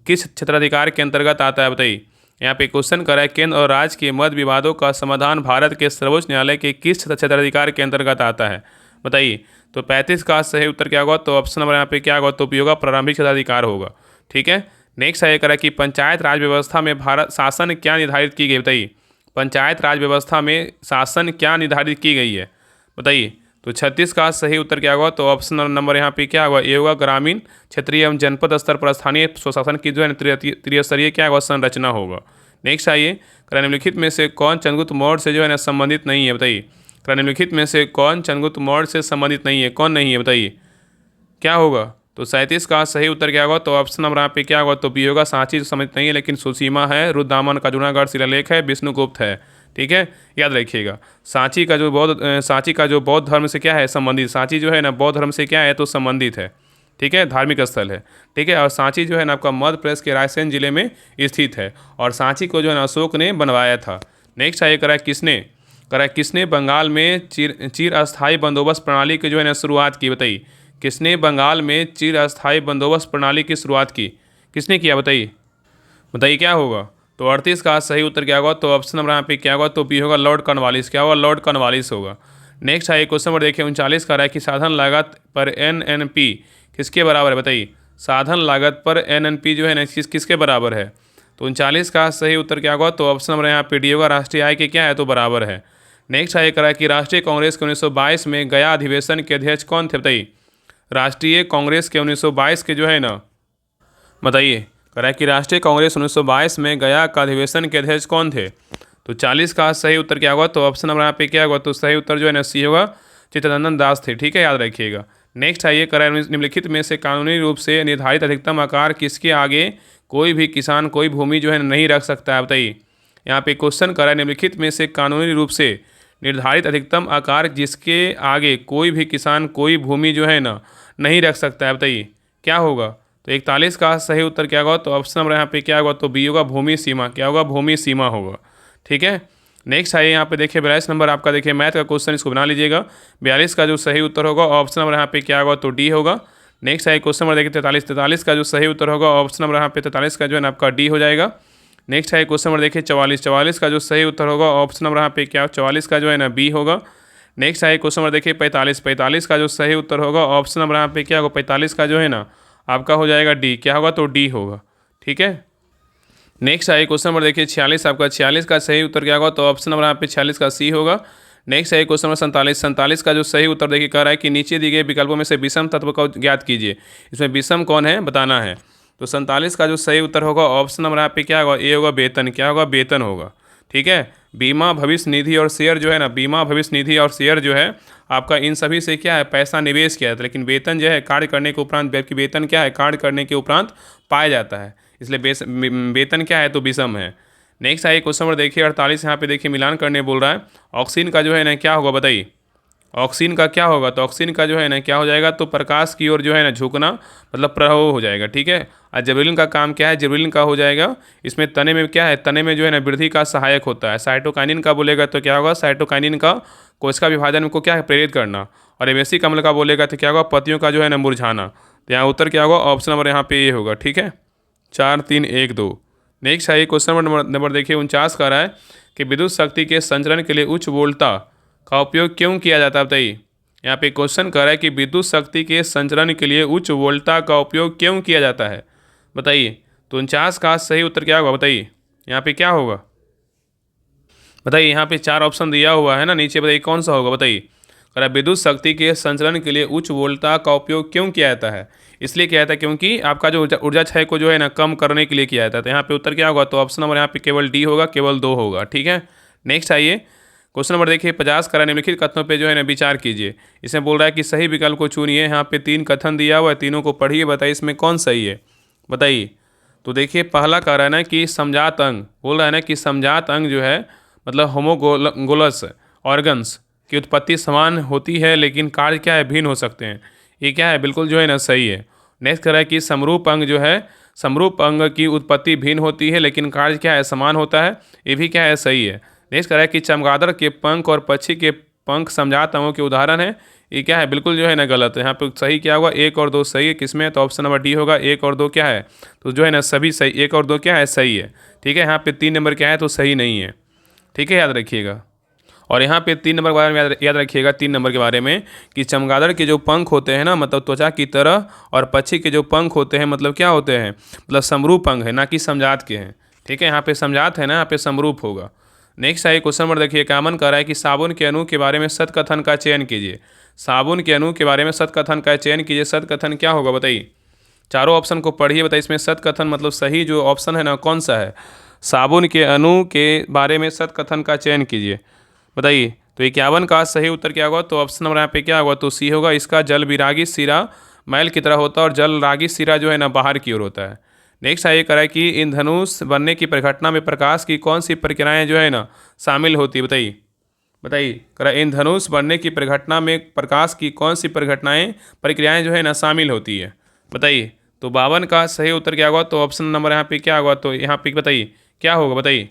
किस क्षेत्राधिकार के अंतर्गत आता है, बताइए। यहाँ पे क्वेश्चन कर रहा है केंद्र और राज्य के मध्य विवादों का समाधान भारत के सर्वोच्च न्यायालय के किस क्षेत्राधिकार के अंतर्गत आता है, बताइए। तो 35 का सही उत्तर क्या होगा, तो ऑप्शन नंबर यहाँ पे क्या होगा, तो होगा प्रारंभिक क्षेत्राधिकार होगा। ठीक है, नेक्स्ट है करा कि पंचायत राज व्यवस्था में भारत शासन क्या निर्धारित की गई, बताइए। पंचायत राज व्यवस्था में शासन क्या निर्धारित की गई है, बताइए। तो 36 का सही उत्तर क्या होगा, तो ऑप्शन नंबर यहाँ पे क्या होगा, ये होगा ग्रामीण क्षेत्रीय एवं जनपद स्तर पर स्थानीय स्वशासन की जो है त्रिस्तरीय क्या होगा संरचना होगा। नेक्स्ट आइए, निम्नलिखित में से कौन चंद्रगुप्त मौर्य से जो है ना संबंधित नहीं है, बताइए। निम्नलिखित में से कौन चंद्रगुप्त मौर्य से संबंधित नहीं है, कौन नहीं है, बताइए क्या होगा। तो 37 का सही उत्तर क्या होगा, तो ऑप्शन नंबर यहाँ पे क्या होगा, तो बी होगा, सांची से संबंधित नहीं है लेकिन सुसीमा है, रुद्रदामन का जूनागढ़ शिलालेख है, विष्णुगुप्त है। ठीक है, याद रखिएगा। सांची का जो बौद्ध धर्म से क्या है संबंधित, सांची जो है ना बौद्ध धर्म से क्या है तो संबंधित है। ठीक है, धार्मिक स्थल है। ठीक है, और सांची जो है ना आपका मध्य प्रदेश के रायसेन जिले में स्थित है और सांची को जो है ना अशोक ने बनवाया था। नेक्स्ट आइए करा किसने बंगाल में चिर अस्थायी बंदोबस्त प्रणाली की जो है ना शुरुआत की, बताइए। किसने बंगाल में चिर अस्थायी बंदोबस्त प्रणाली की शुरुआत की, किसने किया, बताइए क्या होगा। तो 38 का सही उत्तर क्या होगा, तो ऑप्शन नंबर यहाँ पे क्या होगा, तो बी होगा, लॉर्ड कॉर्नवालिस। क्या होगा, लॉर्ड कॉर्नवालिस होगा। नेक्स्ट है क्वेश्चन नंबर देखिए 39 का रहा है कि साधन लागत पर NNP किसके बराबर है, बताइए। साधन लागत पर NNP जो है ना किसके बराबर है। तो 39 का सही उत्तर क्या होगा, तो ऑप्शन नंबर यहाँ पे डी होगा, राष्ट्रीय आय के क्या है तो बराबर है। नेक्स्ट है करा कि राष्ट्रीय कांग्रेस के 1922 में गया अधिवेशन के अध्यक्ष कौन थे, बताइए। राष्ट्रीय कांग्रेस के 1922 के जो है ना, बताइए। कह रहा है कि राष्ट्रीय कांग्रेस 1922 में गया का अधिवेशन के अध्यक्ष कौन थे। तो 40 का सही उत्तर क्या होगा, तो ऑप्शन नंबर यहाँ पे क्या होगा, तो सही उत्तर जो है ना सी होगा, चित्तरंजन दास थे। ठीक है, याद रखिएगा। नेक्स्ट है ये कह रहा है निम्नलिखित में से कानूनी रूप से निर्धारित अधिकतम आकार किसके आगे कोई भी किसान कोई भूमि जो है नहीं रख सकता है, बताइए। यहाँ पे क्वेश्चन कर रहा है निम्नलिखित में से कानूनी रूप से निर्धारित अधिकतम आकार जिसके आगे कोई भी किसान कोई भूमि जो है ना नहीं रख सकता है, बताइए क्या होगा। तो 41 का सही उत्तर क्या होगा, तो ऑप्शन नंबर यहाँ पे क्या होगा, तो बी होगा, भूमि सीमा। क्या होगा, भूमि सीमा होगा। ठीक है, नेक्स्ट है यहाँ पे देखिए 42 नंबर आपका देखिए मैथ का क्वेश्चन, इसको बना लीजिएगा। 42 का जो सही उत्तर होगा ऑप्शन नंबर यहाँ पे क्या होगा, तो डी होगा। नेक्स्ट है क्वेश्चन नंबर देखिए 43 का जो सही उत्तर होगा ऑप्शन नंबर यहाँ पे 43 का जो है ना आपका डी हो जाएगा। नेक्स्ट है क्वेश्चन नंबर देखिए 44 का जो सही उत्तर होगा ऑप्शन नंबर यहाँ पे क्या 44 का जो है ना बी होगा। नेक्स्ट है क्वेश्चन नंबर देखिए 45 का जो सही उत्तर होगा ऑप्शन नंबर यहाँ पे क्या होगा, 45 का जो है ना आपका हो जाएगा डी। क्या होगा, तो डी होगा। ठीक है, नेक्स्ट है क्वेश्चन नंबर देखिए 46 आपका 46 का सही उत्तर क्या होगा, तो ऑप्शन नंबर यहाँ पे 46 का सी होगा। नेक्स्ट है क्वेश्चन नंबर 47 का जो सही उत्तर देखिए कह रहा है कि नीचे दिए गए विकल्पों में से विषम तत्व को ज्ञात कीजिए, इसमें विषम कौन है बताना है। तो 47 का जो सही उत्तर होगा ऑप्शन नंबर यहाँ पे क्या होगा, ए होगा, वेतन। क्या होगा, वेतन होगा। ठीक है, बीमा भविष्य निधि और शेयर जो है ना, बीमा भविष्य निधि और शेयर जो है आपका इन सभी से क्या है पैसा निवेश किया जाता है, लेकिन वेतन जो है कार्य करने के उपरांत, जबकि वेतन क्या है कार्य करने के उपरांत पाया जाता है, इसलिए वेतन क्या है तो विषम है। नेक्स्ट है क्वेश्चन नंबर देखिए 48 यहाँ पे देखिए मिलान करने बोल रहा है। ऑक्सीन का जो है ना क्या होगा, बताइए। ऑक्सीन का क्या होगा, तो ऑक्सीन का जो है ना क्या हो जाएगा, तो प्रकाश की ओर जो है ना झुकना मतलब प्रभाव हो जाएगा। ठीक है, और जिबरेलिन का काम क्या है, जिबरेलिन का हो जाएगा इसमें तने में क्या है, तने में जो है ना वृद्धि का सहायक होता है। साइटोकाइनिन का बोलेगा तो क्या होगा, साइटोकाइनिन का कोशिका विभाजन को क्या है प्रेरित करना। और एबेसिक अम्ल का बोलेगा तो क्या होगा, पत्तियों का जो है ना मुरझाना। तो यहाँ उत्तर क्या होगा, ऑप्शन नंबर यहाँ पे ये होगा। ठीक है, 4 3 1 2। नेक्स्ट है क्वेश्चन नंबर देखिए 49 का रहा है कि विद्युत शक्ति के संचरण के लिए उच्च वोल्टता का उपयोग क्यों किया जाता है, बताइए। यहाँ पे क्वेश्चन कर रहा है कि विद्युत शक्ति के संचरण के लिए उच्च वोल्टता का उपयोग क्यों किया जाता है, बताइए। तो 49 का सही उत्तर क्या होगा, बताइए। यहाँ पे क्या होगा, बताइए। यहाँ पे 4 ऑप्शन दिया हुआ है ना नीचे, बताइए कौन सा होगा, बताइए। कह रहा है विद्युत शक्ति के संचरण के लिए उच्च वोल्टता का उपयोग क्यों किया जाता है, इसलिए किया जाता है क्योंकि आपका जो ऊर्जा क्षय को जो है ना कम करने के लिए किया जाता है। तो यहाँ पे उत्तर क्या होगा, तो ऑप्शन नंबर यहाँ पे केवल डी होगा, केवल 2 होगा। ठीक है, नेक्स्ट आइए। क्वेश्चन नंबर देखिए 50 करा निम्नलिखित कथनों पे जो है ना विचार कीजिए। इसमें बोल रहा है कि सही विकल्प को चुनिए। यहाँ पे 3 कथन दिया हुआ है, तीनों को पढ़िए, बताइए इसमें कौन सही है, बताइए। तो देखिए पहला कह रहा है ना कि समजात अंग, बोल रहा है ना कि समजात अंग जो है मतलब होमोगोलस ऑर्गन्स की उत्पत्ति समान होती है लेकिन कार्य क्या है, भिन्न हो सकते हैं। ये क्या है, बिल्कुल जो है ना सही है। नेक्स्ट कह रहा है कि समरूप अंग जो है, समरूप अंग की उत्पत्ति भिन्न होती है लेकिन कार्य क्या है, समान होता है। ये भी क्या है, सही है। नेक्स्ट कह रहा है कि चमगादड़ के पंख और पक्षी के पंख समजात अंगों के उदाहरण है। ये क्या है, बिल्कुल जो है ना गलत है। यहाँ पे सही क्या होगा, 1 और 2 सही है। किसमें, तो ऑप्शन नंबर डी होगा। 1 और 2 क्या है, तो जो है ना सभी सही, 1 और 2 क्या है, सही है। ठीक है, यहाँ पे 3 नंबर क्या है, तो सही नहीं है। ठीक है, याद रखिएगा। और यहाँ पे 3 नंबर के बारे में याद रखिएगा, 3 नंबर के बारे में कि चमगादड़ के जो पंख होते हैं ना मतलब त्वचा की तरह, और पक्षी के जो पंख होते हैं मतलब क्या होते हैं, मतलब समरूप अंग है, ना कि समजात के हैं। ठीक है, यहाँ पे समजात है ना, यहाँ पे समरूप होगा। नेक्स्ट आइए क्वेश्चन नंबर देखिए, कामन कह रहा है कि साबुन के अणु के बारे में सत्य कथन का चयन कीजिए। साबुन के अणु के बारे में सत्य कथन का चयन कीजिए। सत्य कथन क्या होगा, बताइए। चारों ऑप्शन को पढ़िए, बताइए इसमें सत्य कथन मतलब सही जो ऑप्शन है ना कौन सा है। साबुन के अणु के बारे में सत्य कथन का चयन कीजिए, बताइए। तो 51 का सही उत्तर क्या होगा, तो ऑप्शन नंबर यहाँ पे क्या होगा, तो सी होगा। इसका जल विरागी सिरा मैल की तरह होता है और जल रागी सिरा जो है ना बाहर की ओर होता है। नेक्स्ट आइए करा कि इंद्रधनुष बनने की परिघटना में प्रकाश की कौन सी प्रक्रियाएं जो है ना शामिल होती है, बताइए। बताइए, करा इंद्रधनुष बनने की परिघटना में प्रकाश की कौन सी प्रक्रियाएं जो है ना शामिल होती है, बताइए। तो 52 का सही उत्तर क्या होगा, तो ऑप्शन नंबर यहाँ पे क्या होगा, तो यहाँ पे बताइए क्या होगा, बताइए।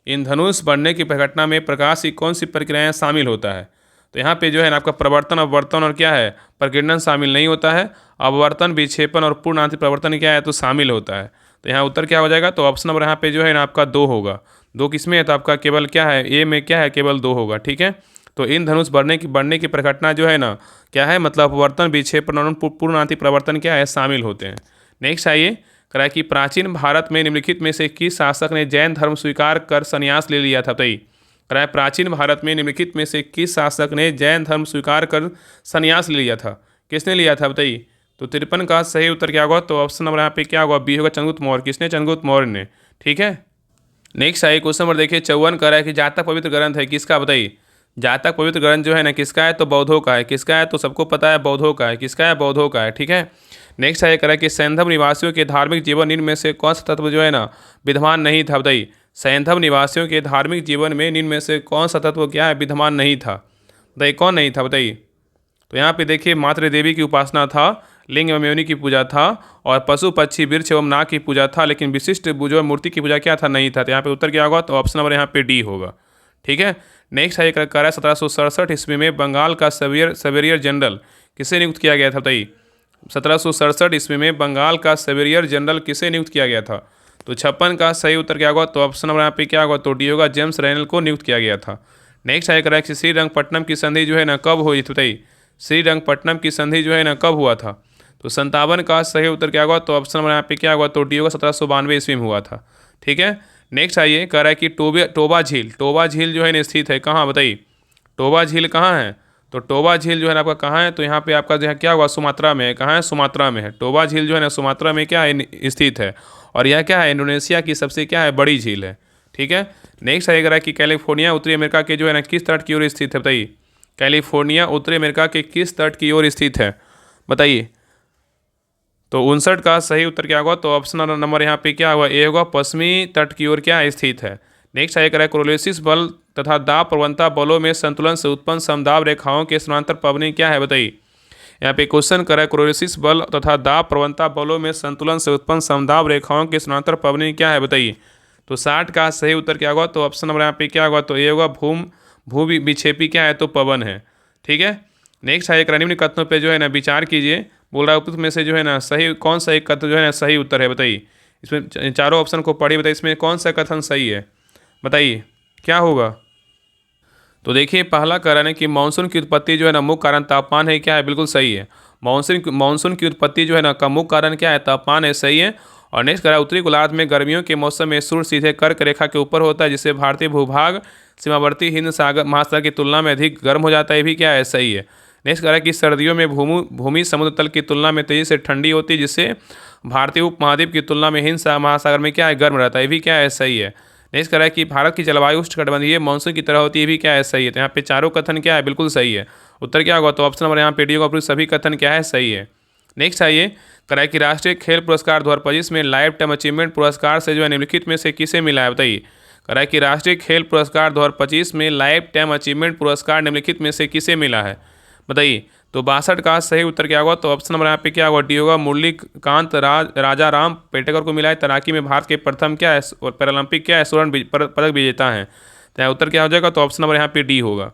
इंद्रधनुष बढ़ने की प्रघटना में प्रकाश की कौन सी प्रक्रियाएं शामिल होता है। तो यहाँ पे जो है ना आपका प्रवर्तन, अपवर्तन और क्या है, प्रकीर्णन शामिल नहीं होता है। अपवर्तन, विक्षेपण और पूर्ण आंतरिक प्रवर्तन क्या है, तो शामिल होता है। तो यहाँ उत्तर क्या हो जाएगा, तो ऑप्शन नंबर यहाँ पे जो है ना आपका 2 होगा। 2 किसमें है, तो आपका केवल क्या है, ए में क्या है, केवल 2 होगा। ठीक है, तो इंद्रधनुष बढ़ने की प्रघटना जो है ना क्या है, मतलब अपवर्तन, विक्षेपण और पूर्ण आंतरिक प्रवर्तन क्या है, शामिल होते हैं। नेक्स्ट आइए करा कि प्राचीन भारत में निम्नलिखित में से किस शासक ने जैन धर्म स्वीकार कर संन्यास ले लिया था, बताइए। कराए प्राचीन भारत में निम्नलिखित में से किस शासक ने जैन धर्म स्वीकार कर संन्यास ले लिया था, किसने लिया था, बताइए। तो 53 का सही उत्तर क्या होगा, तो ऑप्शन नंबर यहाँ पे क्या होगा, बी होगा, चंद्रगुप्त मौर्य। किसने, चंद्रगुप्त मौर्य ने। ठीक है, नेक्स्ट आइए क्वेश्चन नंबर देखिए 54 कह रहा है कि जातक पवित्र ग्रंथ है किसका, बताइए। जातक पवित्र ग्रंथ जो है ना किसका है, तो बौद्धों का है। किसका है, तो सबको पता है बौद्धों का है। किसका है, बौद्धों का है। ठीक है, नेक्स्ट आइए करा कि सैंधव निवासियों के धार्मिक जीवन निम्न में से कौन सा तत्व जो है ना विद्यमान नहीं था, बताइए। सैंधव निवासियों के धार्मिक जीवन में निम्न में से कौन सा तत्व क्या है, विद्यमान नहीं था, बताइए कौन नहीं था, बताइए। तो यहाँ पे देखिए मातृ देवी की उपासना था, लिंग एवं योनि की पूजा था, और पशु पक्षी वृक्ष एवं नाग की पूजा था, लेकिन विशिष्ट जो मूर्ति की पूजा क्या था, नहीं था। तो यहाँ पे उत्तर क्या होगा, तो ऑप्शन नंबर यहाँ पे डी होगा। ठीक है, नेक्स्ट आइए कर रहा है 1767 ईस्वी में बंगाल का सवेरियर जनरल किसे नियुक्त किया गया था, बताइए। 1767 ईस्वी में बंगाल का सवेरियर जनरल किसे नियुक्त किया गया था। तो 56 का सही उत्तर क्या होगा, तो ऑप्शन नंबर यहाँ पे क्या होगा, तो डी होगा, जेम्स रेनल को नियुक्त किया गया था। नेक्स्ट आइए करा कि श्रीरंगपट्टनम की संधि जो है ना कब हुई थी, बताइए। श्रीरंगपट्टनम की संधि जो है ना कब हुआ था। तो 57 का सही उत्तर क्या होगा, तो ऑप्शन नंबर यहाँ पे क्या होगा, तो डी होगा, 1792 ईस्वी में हुआ था। ठीक है, नेक्स्ट आइए कह रहा है कि टोबा झील जो है ना स्थित है कहाँ, बताइए। टोबा झील कहाँ है, तो टोबा झील जो है ना आपका कहाँ है, तो यहाँ पे आपका जो है क्या हुआ, सुमात्रा में है। कहाँ है, सुमात्रा में है। टोबा झील जो है ना सुमात्रा में क्या है, स्थित है, और यह क्या है, इंडोनेशिया की सबसे क्या है, बड़ी झील है। ठीक है, नेक्स्ट आएगा कि कैलिफोर्निया उत्तरी अमेरिका के जो है ना किस तट की ओर स्थित है, बताइए। कैलिफोर्निया उत्तरी अमेरिका के किस तट की ओर स्थित है, बताइए। तो 59 का सही उत्तर क्या होगा, तो ऑप्शन नंबर यहाँ पे क्या होगा, ए होगा, पश्चिमी तट की ओर क्या स्थित है। नेक्स्ट आएगा कोरोलिसिस बल तथा दाब प्रवणता बलों में संतुलन से उत्पन्न समदाब रेखाओं के समानांतर पवनी क्या है, बताइए। यहाँ पे क्वेश्चन करा है कोरोलिसिस बल तथा दाब प्रवणता बलों में संतुलन से उत्पन्न समदाब रेखाओं के समानांतर पवनी क्या है, बताइए। तो 60 का सही उत्तर क्या होगा, तो ऑप्शन नंबर यहाँ पे क्या होगा, तो ये होगा भू विक्षेपी क्या है, तो पवन है। ठीक है, नेक्स्ट आइए निम्न कथनों पे जो है ना विचार कीजिए। बोल रहा है उपयुक्त में से जो है ना सही कौन सा एक कथन जो है ना सही उत्तर है, बताइए। इसमें चारों ऑप्शन को पढ़िए, बताइए इसमें कौन सा कथन सही है, बताइए क्या होगा। तो देखिए पहला कारण है कि मानसून की उत्पत्ति जो है ना मुख्य कारण तापमान है, क्या है, बिल्कुल सही है। मानसून की उत्पत्ति जो है ना का मुख्य कारण क्या है, तापमान है, सही है। और नेक्स्ट करा उत्तरी गोलार्ध में गर्मियों के मौसम में सूर्य सीधे कर्क रेखा के ऊपर होता है, जिससे भारतीय भूभाग सीमावर्ती हिंद सागर महासागर की तुलना में अधिक गर्म हो जाता है, ये भी क्या है, सही है। नेक्स्ट करा कि सर्दियों में भूमि समुद्र तल की तुलना में तेजी से ठंडी होती है, जिससे भारतीय उपमहाद्वीप की तुलना में हिंद महासागर में क्या है, गर्म रहता है, ये भी क्या है, सही है। नेक्स्ट करा कि भारत की जलवायु उष्णकटिबंधीय मानसून की तरह होती है, ये भी क्या है, सही है। तो यहाँ पे चारों कथन क्या है, बिल्कुल सही है। उत्तर क्या होगा, तो ऑप्शन नंबर यहाँ पे डी होगा, सभी कथन क्या है, सही है। नेक्स्ट आइए कराए कि राष्ट्रीय खेल पुरस्कार 2025 में लाइफ टाइम अचीवमेंट पुरस्कार से जो है निम्नलिखित में से किसे मिला है, बताइए। कराए कि राष्ट्रीय खेल पुरस्कार 2025 में लाइफ टाइम अचीवमेंट पुरस्कार निम्नलिखित में से किसे मिला है, बताइए। तो 62 का सही उत्तर क्या होगा, तो ऑप्शन नंबर यहाँ पे क्या होगा, डी होगा, मुरलीकांत राजा राम पेटेकर को मिला है। तैराकी में भारत के प्रथम क्या है, पैरालंपिक क्या है, स्वर्ण पदक विजेता है। तो यहाँ उत्तर क्या हो जाएगा, तो ऑप्शन नंबर यहाँ पे डी होगा।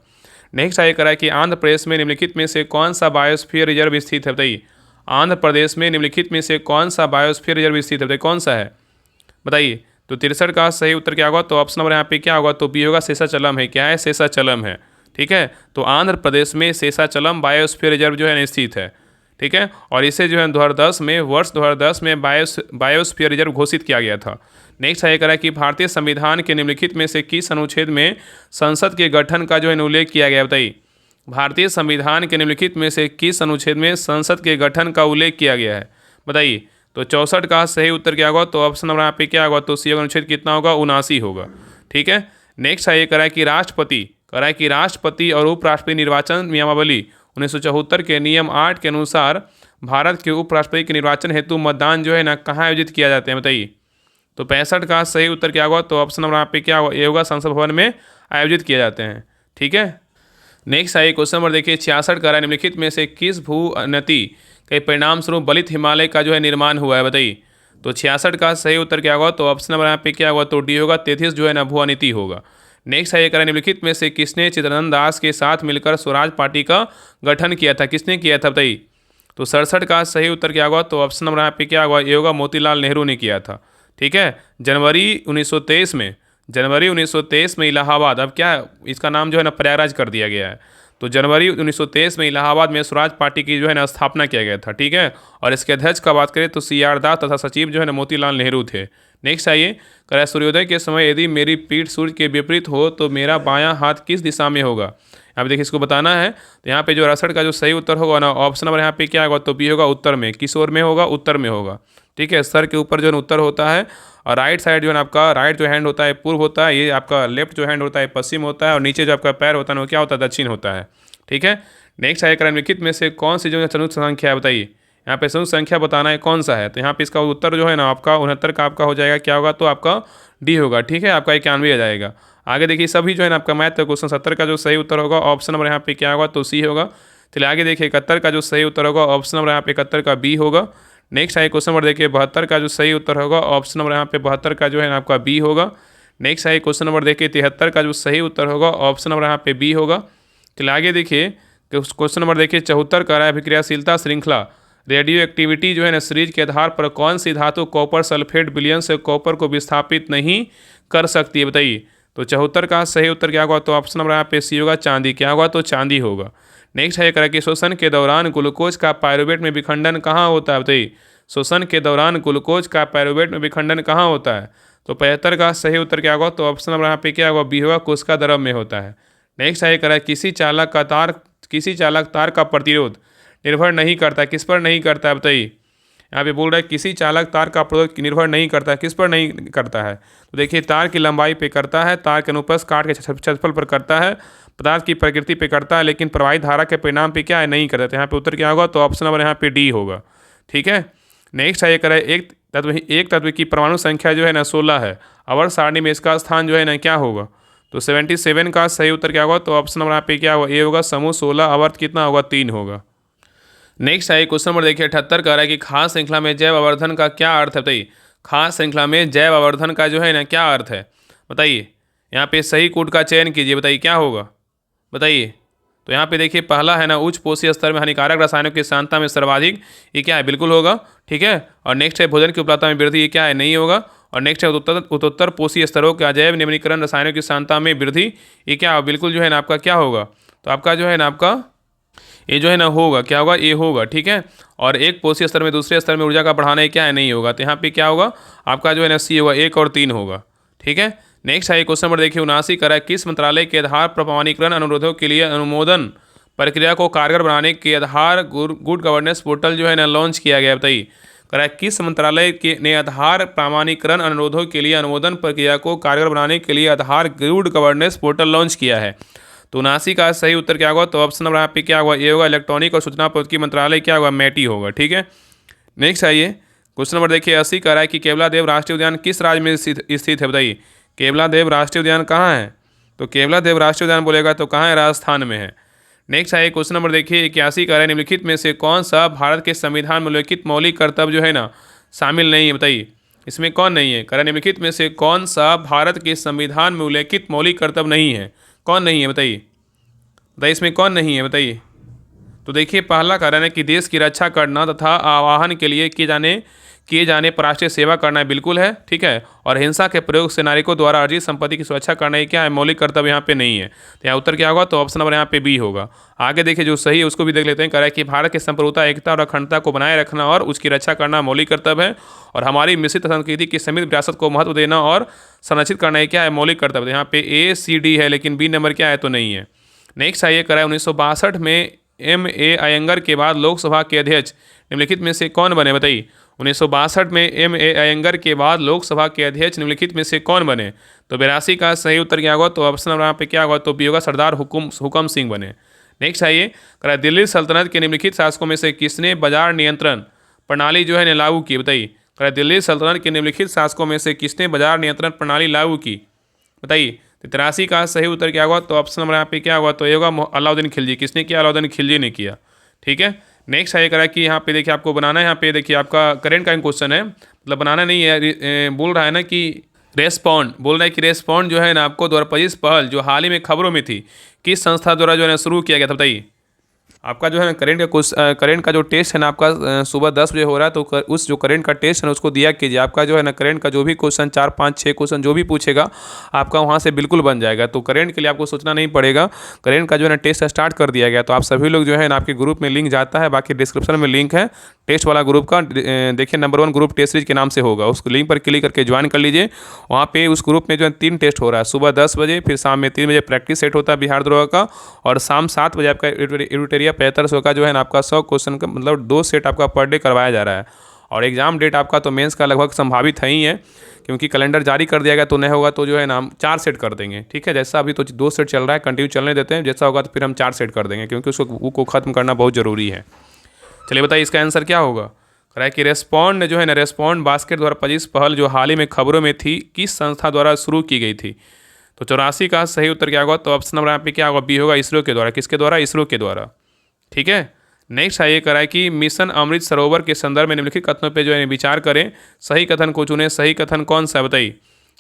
नेक्स्ट आइए कराए कि आंध्र प्रदेश में निम्नलिखित में से कौन सा बायोस्फीयर रिजर्व स्थित है, बताइए। आंध्र प्रदेश में निम्नलिखित में से कौन सा बायोस्फीयर रिजर्व स्थित है, बताइए, कौन सा है, बताइए। तो 63 का सही उत्तर क्या होगा, तो ऑप्शन नंबर यहाँ पे क्या होगा, तो बी होगा, शेषाचलम है, क्या है, शेषाचलम है, ठीक है। तो आंध्र प्रदेश में शेषाचलम बायोस्फीयर रिजर्व जो है स्थित है, ठीक है। और इसे जो है 2010 में बायोस्फीयर रिजर्व घोषित किया गया था। नेक्स्ट है करा कि भारतीय संविधान के निम्नलिखित में से किस अनुच्छेद में संसद के गठन का जो है उल्लेख किया गया, बताइए। भारतीय संविधान के निम्नलिखित में से किस अनुच्छेद में संसद के गठन का उल्लेख किया गया है, बताइए। तो 64 का सही उत्तर क्या होगा, तो ऑप्शन नंबर यहाँ पे क्या होगा, तो सी अनुच्छेद कितना होगा, 79 होगा, ठीक है। नेक्स्ट है करा कि राष्ट्रपति और उपराष्ट्रपति निर्वाचन नियमावली 1974 के नियम 8 के अनुसार भारत के उपराष्ट्रपति के निर्वाचन हेतु मतदान जो है ना कहाँ आयोजित किया जाते हैं, बताइए। तो 65 का सही उत्तर क्या होगा, तो ऑप्शन नंबर यहाँ पे क्या होगा, ये होगा, संसद भवन में आयोजित किए जाते हैं, ठीक है। नेक्स्ट आइए क्वेश्चन नंबर देखिए 66 का निम्नलिखित में से किस भू उन्नति के परिणाम स्वरूप बलित हिमालय का जो है निर्माण हुआ है, बताइए। तो 66 का सही उत्तर क्या होगा, तो ऑप्शन नंबर यहाँ पे क्या होगा, तो डी होगा, 33 जो है ना भू उन्नति होगा। नेक्स्ट है करें निम्नलिखित में से किसने चित्तरंजन दास के साथ मिलकर स्वराज पार्टी का गठन किया था, किसने किया था, बताइए। तो 67 का सही उत्तर क्या होगा, तो ऑप्शन नंबर यहाँ पे क्या होगा, ये होगा, मोतीलाल नेहरू ने किया था, ठीक है। जनवरी 1923 में इलाहाबाद, अब क्या है, इसका नाम जो है ना प्रयागराज कर दिया गया है। तो जनवरी 1923 में इलाहाबाद में स्वराज पार्टी की जो है ना स्थापना किया गया था, ठीक है। और इसके अध्यक्ष का बात करें तो CR दास तथा सचिव जो है ना मोतीलाल नेहरू थे। नेक्स्ट आइए करें सूर्योदय के समय यदि मेरी पीठ सूर्य के विपरीत हो तो मेरा बायां हाथ किस दिशा में होगा, यहाँ पे देखिए इसको बताना है। तो यहाँ पे जो 68 का जो सही उत्तर होगा ना, ऑप्शन नंबर यहाँ पे क्या होगा, तो बी होगा, उत्तर में। किस ओर में होगा, उत्तर में होगा, ठीक है। सर के ऊपर जो है उत्तर होता है, और राइट साइड जो है आपका राइट जो हैंड होता है पूर्व होता है, ये आपका लेफ्ट जो हैंड होता है पश्चिम होता है, और नीचे जो आपका पैर होता है वो क्या होता है, दक्षिण होता है, ठीक है। नेक्स्ट है निम्नलिखित में से कौन सी जो है संयुक्त संख्या है, बताइए। यहाँ पे संयुक्त संख्या बताना है कौन सा है, तो यहाँ पे इसका उत्तर जो है ना आपका 69 का आपका हो जाएगा, क्या होगा, तो आपका डी होगा, ठीक है। आपका 91 आ जाएगा। आगे देखिए सभी जो है ना आपका मैथ का क्वेश्चन 70 का जो सही उत्तर होगा ऑप्शन नंबर यहाँ पे क्या होगा, तो सी होगा। चलिए आगे देखिए 71 का जो सही उत्तर होगा ऑप्शन नंबर यहाँ पे 71 का बी होगा। नेक्स्ट आइए क्वेश्चन नंबर देखिए 72 का जो सही उत्तर होगा ऑप्शन नंबर यहाँ पे 72 का जो है ना आपका बी होगा। नेक्स्ट आइए क्वेश्चन नंबर देखिए 73 का जो सही उत्तर होगा ऑप्शन नंबर यहाँ पे बी होगा। चलिए आगे देखिए क्वेश्चन नंबर देखिए 74 का रहा है अभिक्रियाशीलता श्रृंखला रेडियो एक्टिविटी जो है ना सीरीज के आधार पर कौन सी धातु कॉपर सल्फेट विलयन से कॉपर को विस्थापित नहीं कर सकती है, बताइए। तो 74 का सही उत्तर क्या होगा, तो ऑप्शन नंबर यहाँ पे सी होगा, चांदी। क्या होगा, तो चांदी होगा। नेक्स्ट है करा कि शोषण के दौरान ग्लूकोज का पायरुवेट में विखंडन कहाँ होता है, बताइए। शोषण के दौरान ग्लूकोज का पायरुवेट में विखंडन कहाँ होता है, तो 75 का सही उत्तर क्या होगा, तो ऑप्शन नंबर यहाँ पे क्या होगा, बी होगा, कोशिका द्रव में होता है। नेक्स्ट है करा किसी चालक तार का प्रतिरोध निर्भर नहीं करता, किस पर नहीं करता है, बताइए। यहाँ पे बोल रहा है किसी चालक तार का प्रतिरोध निर्भर नहीं करता है, किस पर नहीं करता है, तो देखिए तार की लंबाई पे करता है, तार के अनुप्रस्थ काट के क्षेत्रफल पर करता है, पदार्थ की प्रकृति पे करता है, लेकिन प्रवाही धारा के परिणाम पे क्या है, नहीं करता। तो यहाँ पे उत्तर क्या होगा, तो ऑप्शन नंबर यहाँ पे डी होगा, ठीक है। नेक्स्ट है करें एक तत्व की परमाणु संख्या जो है ना 16 है, आवर्त सारणी में इसका स्थान जो है ना क्या होगा, तो 77 का सही उत्तर क्या होगा, तो ऑप्शन नंबर यहाँ पे क्या होगा, ये होगा समूह 16, आवर्त कितना होगा, 3 होगा। नेक्स्ट है क्वेश्चन नंबर देखिए 78 का रहा है कि खास श्रृंखला में जैव आवर्धन का क्या अर्थ है, बताइए। खास श्रृंखला में जैव आवर्धन का जो है ना क्या अर्थ है, बताइए। यहाँ पे सही कोड का चयन कीजिए, बताइए क्या होगा, बताइए। तो यहाँ पे देखिए पहला है ना उच्च पोषी स्तर में हानिकारक रसायनों की सांद्रता में सर्वाधिक, ये क्या है, बिल्कुल होगा, ठीक है। और नेक्स्ट है भोजन की उपलब्धता में वृद्धि, ये क्या है, नहीं होगा। और नेक्स्ट है उत्तरोत्तर पोषी स्तरों के अजैव निम्नीकरण रसायनों की सांद्रता में वृद्धि। ये क्या बिल्कुल जो है ना आपका क्या होगा, तो आपका जो है ना आपका ये जो है ना होगा, क्या होगा, ये होगा, ठीक है। और एक पोषी स्तर में दूसरे स्तर में ऊर्जा का बढ़ाना ये क्या है, नहीं होगा, तो यहाँ पे क्या होगा आपका जो है ना सी होगा, 1 और 3 होगा, ठीक है। नेक्स्ट है क्वेश्चन नंबर देखिए 79 करा, किस मंत्रालय के आधार प्रमाणीकरण अनुरोधों के लिए अनुमोदन प्रक्रिया को कारगर बनाने के आधार गुड गवर्नेंस पोर्टल जो है ना लॉन्च किया गया, बताइए। करा किस मंत्रालय के ने आधार प्रमाणीकरण अनुरोधों के लिए अनुमोदन प्रक्रिया को कारगर बनाने के लिए आधार गुड गवर्नेंस पोर्टल लॉन्च किया है। तो 79 का सही उत्तर क्या होगा, तो ऑप्शन नंबर यहाँ पे क्या होगा, ये होगा इलेक्ट्रॉनिक और सूचना प्रौद्योगिकी मंत्रालय क्या होगा, मैटी होगा, ठीक है। नेक्स्ट आइए क्वेश्चन नंबर देखिए 80 का है कि केवलादेव राष्ट्रीय उद्यान किस राज्य में स्थित है, बताइए। केवलादेव राष्ट्रीय उद्यान कहाँ है, तो केवलादेव राष्ट्रीय उद्यान बोलेगा तो कहाँ है, राजस्थान में है। नेक्स्ट आइए क्वेश्चन नंबर देखिए 81 का है, निम्नलिखित में से कौन सा भारत के संविधान में उल्लिखित मौलिक कर्तव्य जो है ना शामिल नहीं है, बताइए। इसमें कौन नहीं है, करा निम्नलिखित में से कौन सा भारत के संविधान में उल्लिखित मौलिक कर्तव्य नहीं है, कौन नहीं है, बताइए। इसमें कौन नहीं है, बताइए। तो देखिए पहला कारण है कि देश की रक्षा करना तथा आवाहन के लिए किए जाने पर राष्ट्रीय सेवा करना बिल्कुल है, ठीक है। और हिंसा के प्रयोग से नागरिकों द्वारा अर्जित संपत्ति की सुरक्षा करना ये क्या है, मौलिक कर्तव्य यहाँ पे नहीं है। तो यहाँ उत्तर क्या होगा, तो ऑप्शन नंबर यहाँ पे बी होगा। आगे देखिए जो सही है उसको भी देख लेते हैं। कह रहा है कि भारत की संप्रभुता, एकता और अखंडता को बनाए रखना और उसकी रक्षा करना मौलिक कर्तव्य है, और हमारी मिश्रित संस्कृति की समृद्ध विरासत को महत्व देना और संरक्षित करना ये क्या है, मौलिक कर्तव्य। यहाँ पे ए सी डी है, लेकिन बी नंबर क्या है, तो नहीं है। नेक्स्ट आइए करा है 1962 में M.A. अयंगर के बाद लोकसभा के अध्यक्ष निम्नलिखित में से कौन बने, बताइए। 1962 में M.A. अयंगर के बाद लोकसभा के अध्यक्ष निम्नलिखित में से कौन बने, तो 82 का सही उत्तर क्या होगा, तो ऑप्शन नंबर यहाँ पे क्या होगा, तो बी होगा, सरदार हुकुम सिंह बने। नेक्स्ट आइए करा दिल्ली सल्तनत के निम्नलिखित शासकों में से किसने बाजार नियंत्रण प्रणाली जो है लागू की, बताइए। करा दिल्ली सल्तनत के निम्नलिखित शासकों में से किसने बाजार नियंत्रण प्रणाली लागू की, बताइए। 83 का सही उत्तर क्या होगा, तो ऑप्शन नंबर यहाँ पे क्या होगा, तो ये होगा अलाउद्दीन खिलजी। किसने किया, अलाउद्दीन खिलजी ने किया, ठीक है। नेक्स्ट है करा कि यहाँ पे देखिए आपको बनाना है, यहाँ पे देखिए आपका करेंट का क्वेश्चन है, मतलब बनाना नहीं है, बोल रहा है ना कि रेस्पॉन्ड, बोल रहा है कि रेस्पॉन्ड जो है ना आपको 2025 पहल जो हाल ही में खबरों में थी किस संस्था द्वारा जो है ना शुरू किया गया था, बताइए। आपका जो है ना करेंट का जो टेस्ट है ना आपका सुबह 10 बजे हो रहा है, तो उस जो करेंट का टेस्ट है ना उसको दिया कीजिए। आपका जो है ना करेंट का जो भी क्वेश्चन 4 5 6 क्वेश्चन जो भी पूछेगा आपका वहाँ से बिल्कुल बन जाएगा। तो करेंट के लिए आपको सोचना नहीं पड़ेगा, करेंट का जो है ना टेस्ट स्टार्ट कर दिया गया। तो आप सभी लोग जो है ना आपके ग्रुप में लिंक जाता है, बाकी डिस्क्रिप्शन में लिंक है टेस्ट वाला ग्रुप का, देखिए नंबर 1 ग्रुप टेस्ट सीरीज के नाम से होगा, उस लिंक पर क्लिक करके ज्वाइन कर लीजिए। वहाँ पे उस ग्रुप में जो है 3 टेस्ट हो रहा है, सुबह 10 बजे, फिर शाम में 3 बजे प्रैक्टिस सेट होता है बिहार द्रोह का, और शाम 7 बजे आपका एडिटोरिया 7500 का जो है ना आपका 100 क्वेश्चन का मतलब 2 सेट आपका पर डे करवाया जा रहा है। और एग्जाम डेट आपका तो मेंस का लगभग संभावित है ही है, क्योंकि कैलेंडर जारी कर दिया गया, तो नहीं होगा तो जो है ना हम 4 सेट कर देंगे, ठीक है। जैसा अभी तो 2 सेट चल रहा है, कंटिन्यू चलने देते हैं, जैसा होगा तो फिर हम 4 सेट कर देंगे, क्योंकि उसको खत्म करना बहुत ज़रूरी है। चलिए बताइए इसका आंसर क्या होगा। कह रहा है कि रेस्पॉन्ड जो है ना रेस्पॉन्ड बास्केट 2025 पहल जो हाल ही में खबरों में थी किस संस्था द्वारा शुरू की गई थी, तो 84 का सही उत्तर क्या होगा, तो ऑप्शन नंबर यहाँ पे क्या होगा, बी होगा, इसरो के द्वारा। किसके द्वारा, इसरो के द्वारा, ठीक है। नेक्स्ट आइए करा है कि मिशन अमृत सरोवर के संदर्भ में निम्नलिखित कथनों पे जो है विचार करें, सही कथन को चुनें। सही कथन कौन सा है, बताइए।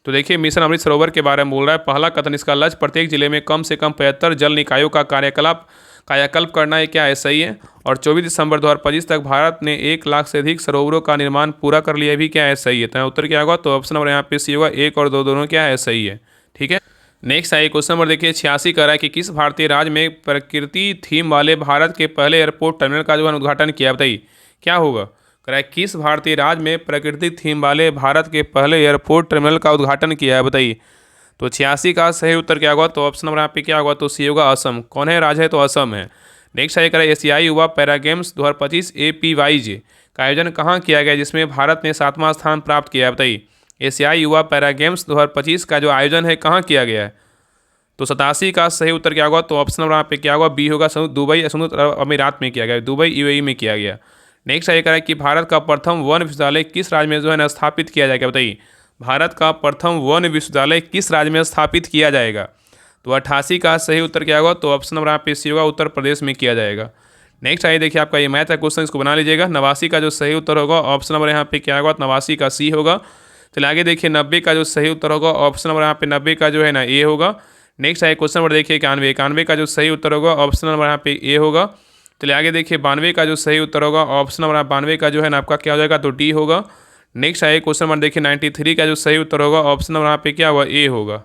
तो देखिए मिशन अमृत सरोवर के बारे में बोल रहा है। पहला कथन, इसका लक्ष्य प्रत्येक जिले में कम से कम 75 जल निकायों का कायाकल्प करना है, क्या है, सही है। और 24 दिसंबर 2025 तक भारत ने 1 लाख से अधिक सरोवरों का निर्माण पूरा कर लिया, भी क्या है, सही है। तो उत्तर क्या होगा, तो ऑप्शन नंबर यहाँ पे सी होगा, 1 और 2 दोनों क्या है, सही है, ठीक है। नेक्स्ट आइए क्वेश्चन नंबर देखिए 86 कर रहा है कि किस भारतीय राज्य में प्रकृति थीम वाले भारत के पहले एयरपोर्ट टर्मिनल का जो है उद्घाटन किया, बताइए क्या होगा। कह रहा है किस भारतीय राज्य में प्रकृति थीम वाले भारत के पहले एयरपोर्ट टर्मिनल का उद्घाटन किया है, बताइए। तो 86 का सही उत्तर क्या होगा, तो ऑप्शन नंबर यहाँ पे क्या होगा, तो सी होगा, असम। कौन है राज्य है, तो असम है। नेक्स्ट आइए करें एशियाई युवा पैरा गेम्स 2025 APYJ का आयोजन कहाँ किया गया, जिसमें भारत ने 7वां स्थान प्राप्त किया है, बताइए। एशियाई युवा पैरा गेम्स 2025 का जो आयोजन है कहाँ किया गया है, तो 87 का सही उत्तर क्या होगा, तो ऑप्शन नंबर यहाँ पे क्या होगा, बी होगा, दुबई संयुक्त अरब अमीरात में किया गया, दुबई UAE में किया गया। नेक्स्ट आइए करें कि भारत का प्रथम वन विश्वविद्यालय किस राज्य में जो है ना स्थापित किया जाएगा, बताइए। भारत का प्रथम वन विश्वविद्यालय किस राज्य में स्थापित किया जाएगा, तो 88 का सही उत्तर क्या होगा, तो ऑप्शन नंबर यहाँ पे सी होगा, उत्तर प्रदेश में किया जाएगा। नेक्स्ट आइए देखिए आपका ये मैथ का क्वेश्चन, इसको बना लीजिएगा। 89 का जो सही उत्तर होगा ऑप्शन नंबर यहाँ पे क्या होगा, 89 का सी होगा। चलिए आगे देखिए 90 का जो सही उत्तर होगा ऑप्शन नंबर यहाँ पे 90 का जो है ना ए होगा। नेक्स्ट आइए क्वेश्चन नंबर देखिए 91 का जो सही उत्तर होगा ऑप्शन नंबर यहाँ पे ए होगा। चलिए आगे देखिए 92 का जो सही उत्तर होगा ऑप्शन नंबर 92 का जो है ना आपका क्या हो जाएगा, तो डी होगा। नेक्स्ट आइए क्वेश्चन नंबर देखिए 93 का जो सही उत्तर होगा ऑप्शन नंबर यहाँ पे क्या होगा, ए होगा।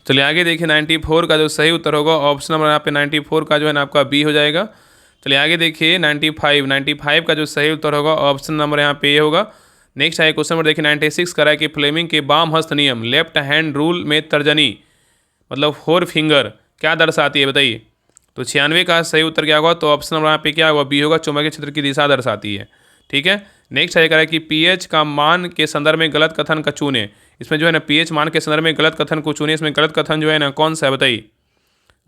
चलिए आगे देखिए 94 का जो सही उत्तर होगा ऑप्शन नंबर यहाँ पे 94 का जो है ना आपका बी हो जाएगा। चलिए आगे देखिए 95 का जो सही उत्तर होगा ऑप्शन नंबर यहाँ पे ए होगा। नेक्स्ट आइए क्वेश्चन नंबर देखिए 96 करा कि फ्लेमिंग के बाम हस्त नियम लेफ्ट हैंड रूल में तर्जनी मतलब 4 फिंगर क्या दर्शाती है बताइए। तो 96 का सही उत्तर क्या होगा, तो ऑप्शन नंबर यहाँ पे क्या होगा, बी होगा, चुंबकीय क्षेत्र की दिशा दर्शाती है। ठीक है। नेक्स्ट है करा कि पीएच का मान के संदर्भ में गलत कथन का चुने। इसमें जो है ना पीएच मान के संदर्भ में गलत कथन को चुने। इसमें गलत कथन जो है ना कौन सा है बताइए,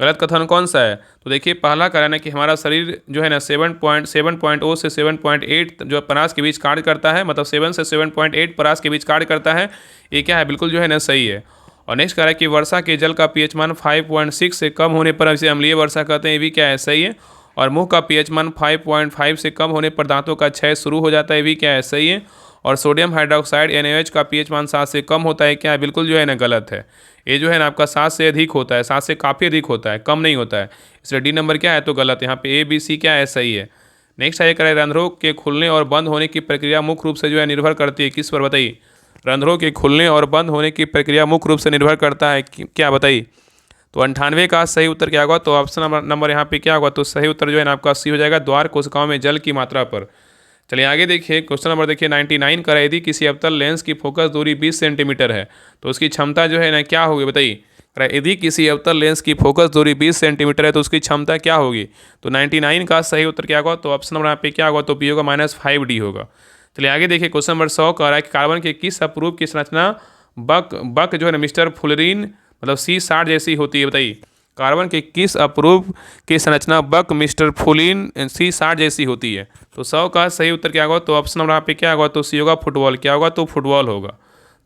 गलत कथन कौन सा है। तो देखिए पहला करा ना कि हमारा शरीर जो है ना 7.0 से 7.8 जो परास के बीच कार्य करता है, मतलब 7 से 7.8 परास के बीच कार्य करता है। ये क्या है, बिल्कुल जो है ना सही है। और नेक्स्ट कह रहा है कि वर्षा के जल का पीएच मान 5.6 से कम होने पर इसे अम्लीय वर्षा कहते हैं, ये भी क्या है, सही है। और मुंह का पीएच मान 5.5 से कम होने पर दांतों का क्षय शुरू हो जाता है, ये भी क्या है, सही है। और सोडियम हाइड्रोक्साइड NaOH का पीएच मान 7 से कम होता है, क्या है, बिल्कुल जो है ना गलत है। ये जो है ना आपका 7 से अधिक होता है, 7 से काफ़ी अधिक होता है, कम नहीं होता है। इसलिए डी नंबर क्या है, तो गलत है। यहाँ पे ABC क्या है, सही है। नेक्स्ट है करें रंध्रों के खुलने और बंद होने की प्रक्रिया मुख्य रूप से जो है निर्भर करती है किस पर बताइए। रंध्रों के खुलने और बंद होने की प्रक्रिया मुख्य रूप से निर्भर करता है क्या बताइए। तो 98 का सही उत्तर क्या होगा, तो ऑप्शन नंबर यहाँ पे क्या होगा, तो सही उत्तर जो है ना आपका सी हो जाएगा, द्वार कोशिकाओं में जल की मात्रा पर। चलिए आगे देखिए क्वेश्चन नंबर देखिए 99 का, यदि किसी अवतल लेंस की फोकस दूरी 20 सेंटीमीटर है तो उसकी क्षमता जो है ना क्या होगी बताइए। यदि किसी अवतल लेंस की फोकस दूरी 20 सेंटीमीटर है तो उसकी क्षमता क्या होगी। तो 99 का सही उत्तर क्या होगा, तो ऑप्शन नंबर यहाँ पे क्या होगा, तो बी होगा, -5D होगा। चलिए आगे देखिए क्वेश्चन नंबर 100 का रहा है कि कार्बन के किस अपरूप की संरचना बक जो है ना मिस्टर फुलरीन मतलब C60 जैसी होती है बताइए। कार्बन के किस अपरूप की संरचना बक मिस्टर फुलिन C60 जैसी होती है। तो 100 का सही उत्तर क्या होगा, तो ऑप्शन नंबर यहाँ पे क्या होगा, तो सी होगा, फुटबॉल। क्या होगा, तो फुटबॉल होगा।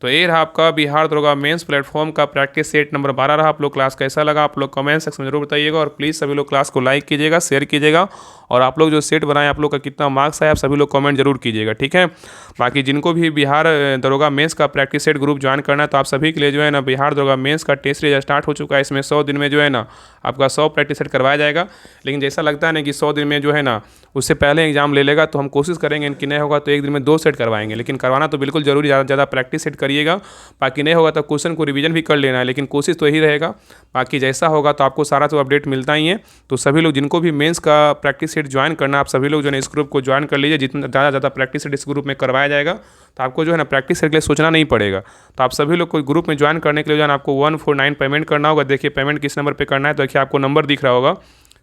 तो ये रहा आपका बिहार दरोगा मेंस प्लेटफॉर्म का प्रैक्टिस सेट नंबर 12 रहा। आप लोग क्लास कैसा लगा आप लोग कमेंट सेक्शन में जरूर बताइएगा। और प्लीज़ सभी लोग क्लास को लाइक कीजिएगा, शेयर कीजिएगा। और आप लोग जो सेट बनाए आप लोग का कितना मार्क्स आया आप सभी लोग कमेंट जरूर कीजिएगा, ठीक है। बाकी जिनको भी बिहार दरोगा मेंस का प्रैक्टिस सेट ग्रुप ज्वाइन करना है तो आप सभी के लिए जो है ना बिहार दरोगा मेंस का टेस्ट सीरीज स्टार्ट हो चुका है। इसमें 100 दिन में जो है ना आपका 100 प्रैक्टिस सेट करवाया जाएगा। लेकिन जैसा लगता है ना कि 100 दिन में जो है ना उससे पहले एग्जाम ले लेगा, तो हम कोशिश करेंगे कि नहीं होगा तो एक दिन में 2 सेट करवाएंगे। लेकिन करवाना तो बिल्कुल जरूरी, ज़्यादा प्रैक्टिस सेट करिएगा। बाकी नहीं होगा तो क्वेश्चन को रिवीजन भी कर लेना है, लेकिन कोशिश तो यही रहेगा। बाकी जैसा होगा तो आपको सारा तो अपडेट मिलता ही है। तो सभी लोग जिनको भी मेंस का प्रैक्टिस सेट ज्वाइन करना आप सभी लोग जो है इस ग्रुप को ज्वाइन कर लीजिए। जितना ज़्यादा प्रैक्टिस सेट इस ग्रुप में करवाया जाएगा तो आपको जो है ना प्रैक्टिस सेट के लिए सोचना नहीं पड़ेगा। तो आप सभी लोग को ग्रुप में ज्वाइन करने के लिए जो है आपको 149 पेमेंट करना होगा। देखिए पेमेंट किस नंबर पर करना है, तो देखिए आपको नंबर दिख रहा होगा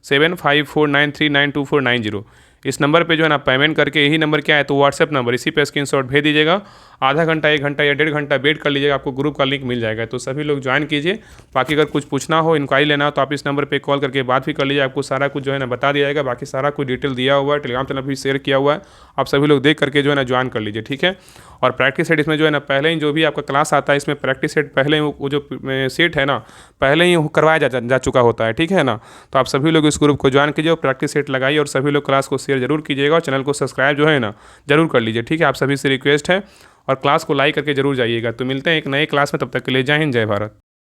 7549392490। इस नंबर पे जो है ना पेमेंट करके, यही नंबर क्या है तो व्हाट्सएप नंबर, इसी पे स्क्रीनशॉट भेज दीजिएगा। आधा घंटा 1 घंटा या 1.5 घंटा वेट कर लीजिएगा, आपको ग्रुप का लिंक मिल जाएगा। तो सभी लोग ज्वाइन कीजिए। बाकी अगर कुछ पूछना हो, इंक्वायरी लेना हो तो आप इस नंबर पे कॉल करके बात भी कर लीजिए। आपको सारा कुछ जो है ना बता दिया जाएगा। बाकी सारा कुछ डिटेल दिया हुआ है, टेलीग्राम चैनल भी शेयर किया हुआ है, आप सभी लोग देख करके जो है ना ज्वाइन कर लीजिए, ठीक है। और प्रैक्टिस सेट इसमें जो है ना पहले ही जो भी आपका क्लास आता है इसमें प्रैक्टिस सेट पहले ही वो जो सेट है ना पहले ही करवाया जा चुका होता है, ठीक है ना। तो आप सभी लोग इस ग्रुप को ज्वाइन कीजिए और प्रैक्टिस सेट लगाइए। और सभी लोग क्लास को शेयर जरूर कीजिएगा और चैनल को सब्सक्राइब जो है ना जरूर कर लीजिए, ठीक है। आप सभी से रिक्वेस्ट है। और क्लास को लाइक करके जरूर जाइएगा। तो मिलते हैं एक नए क्लास में, तब तक के लिए जय हिंद, जय भारत।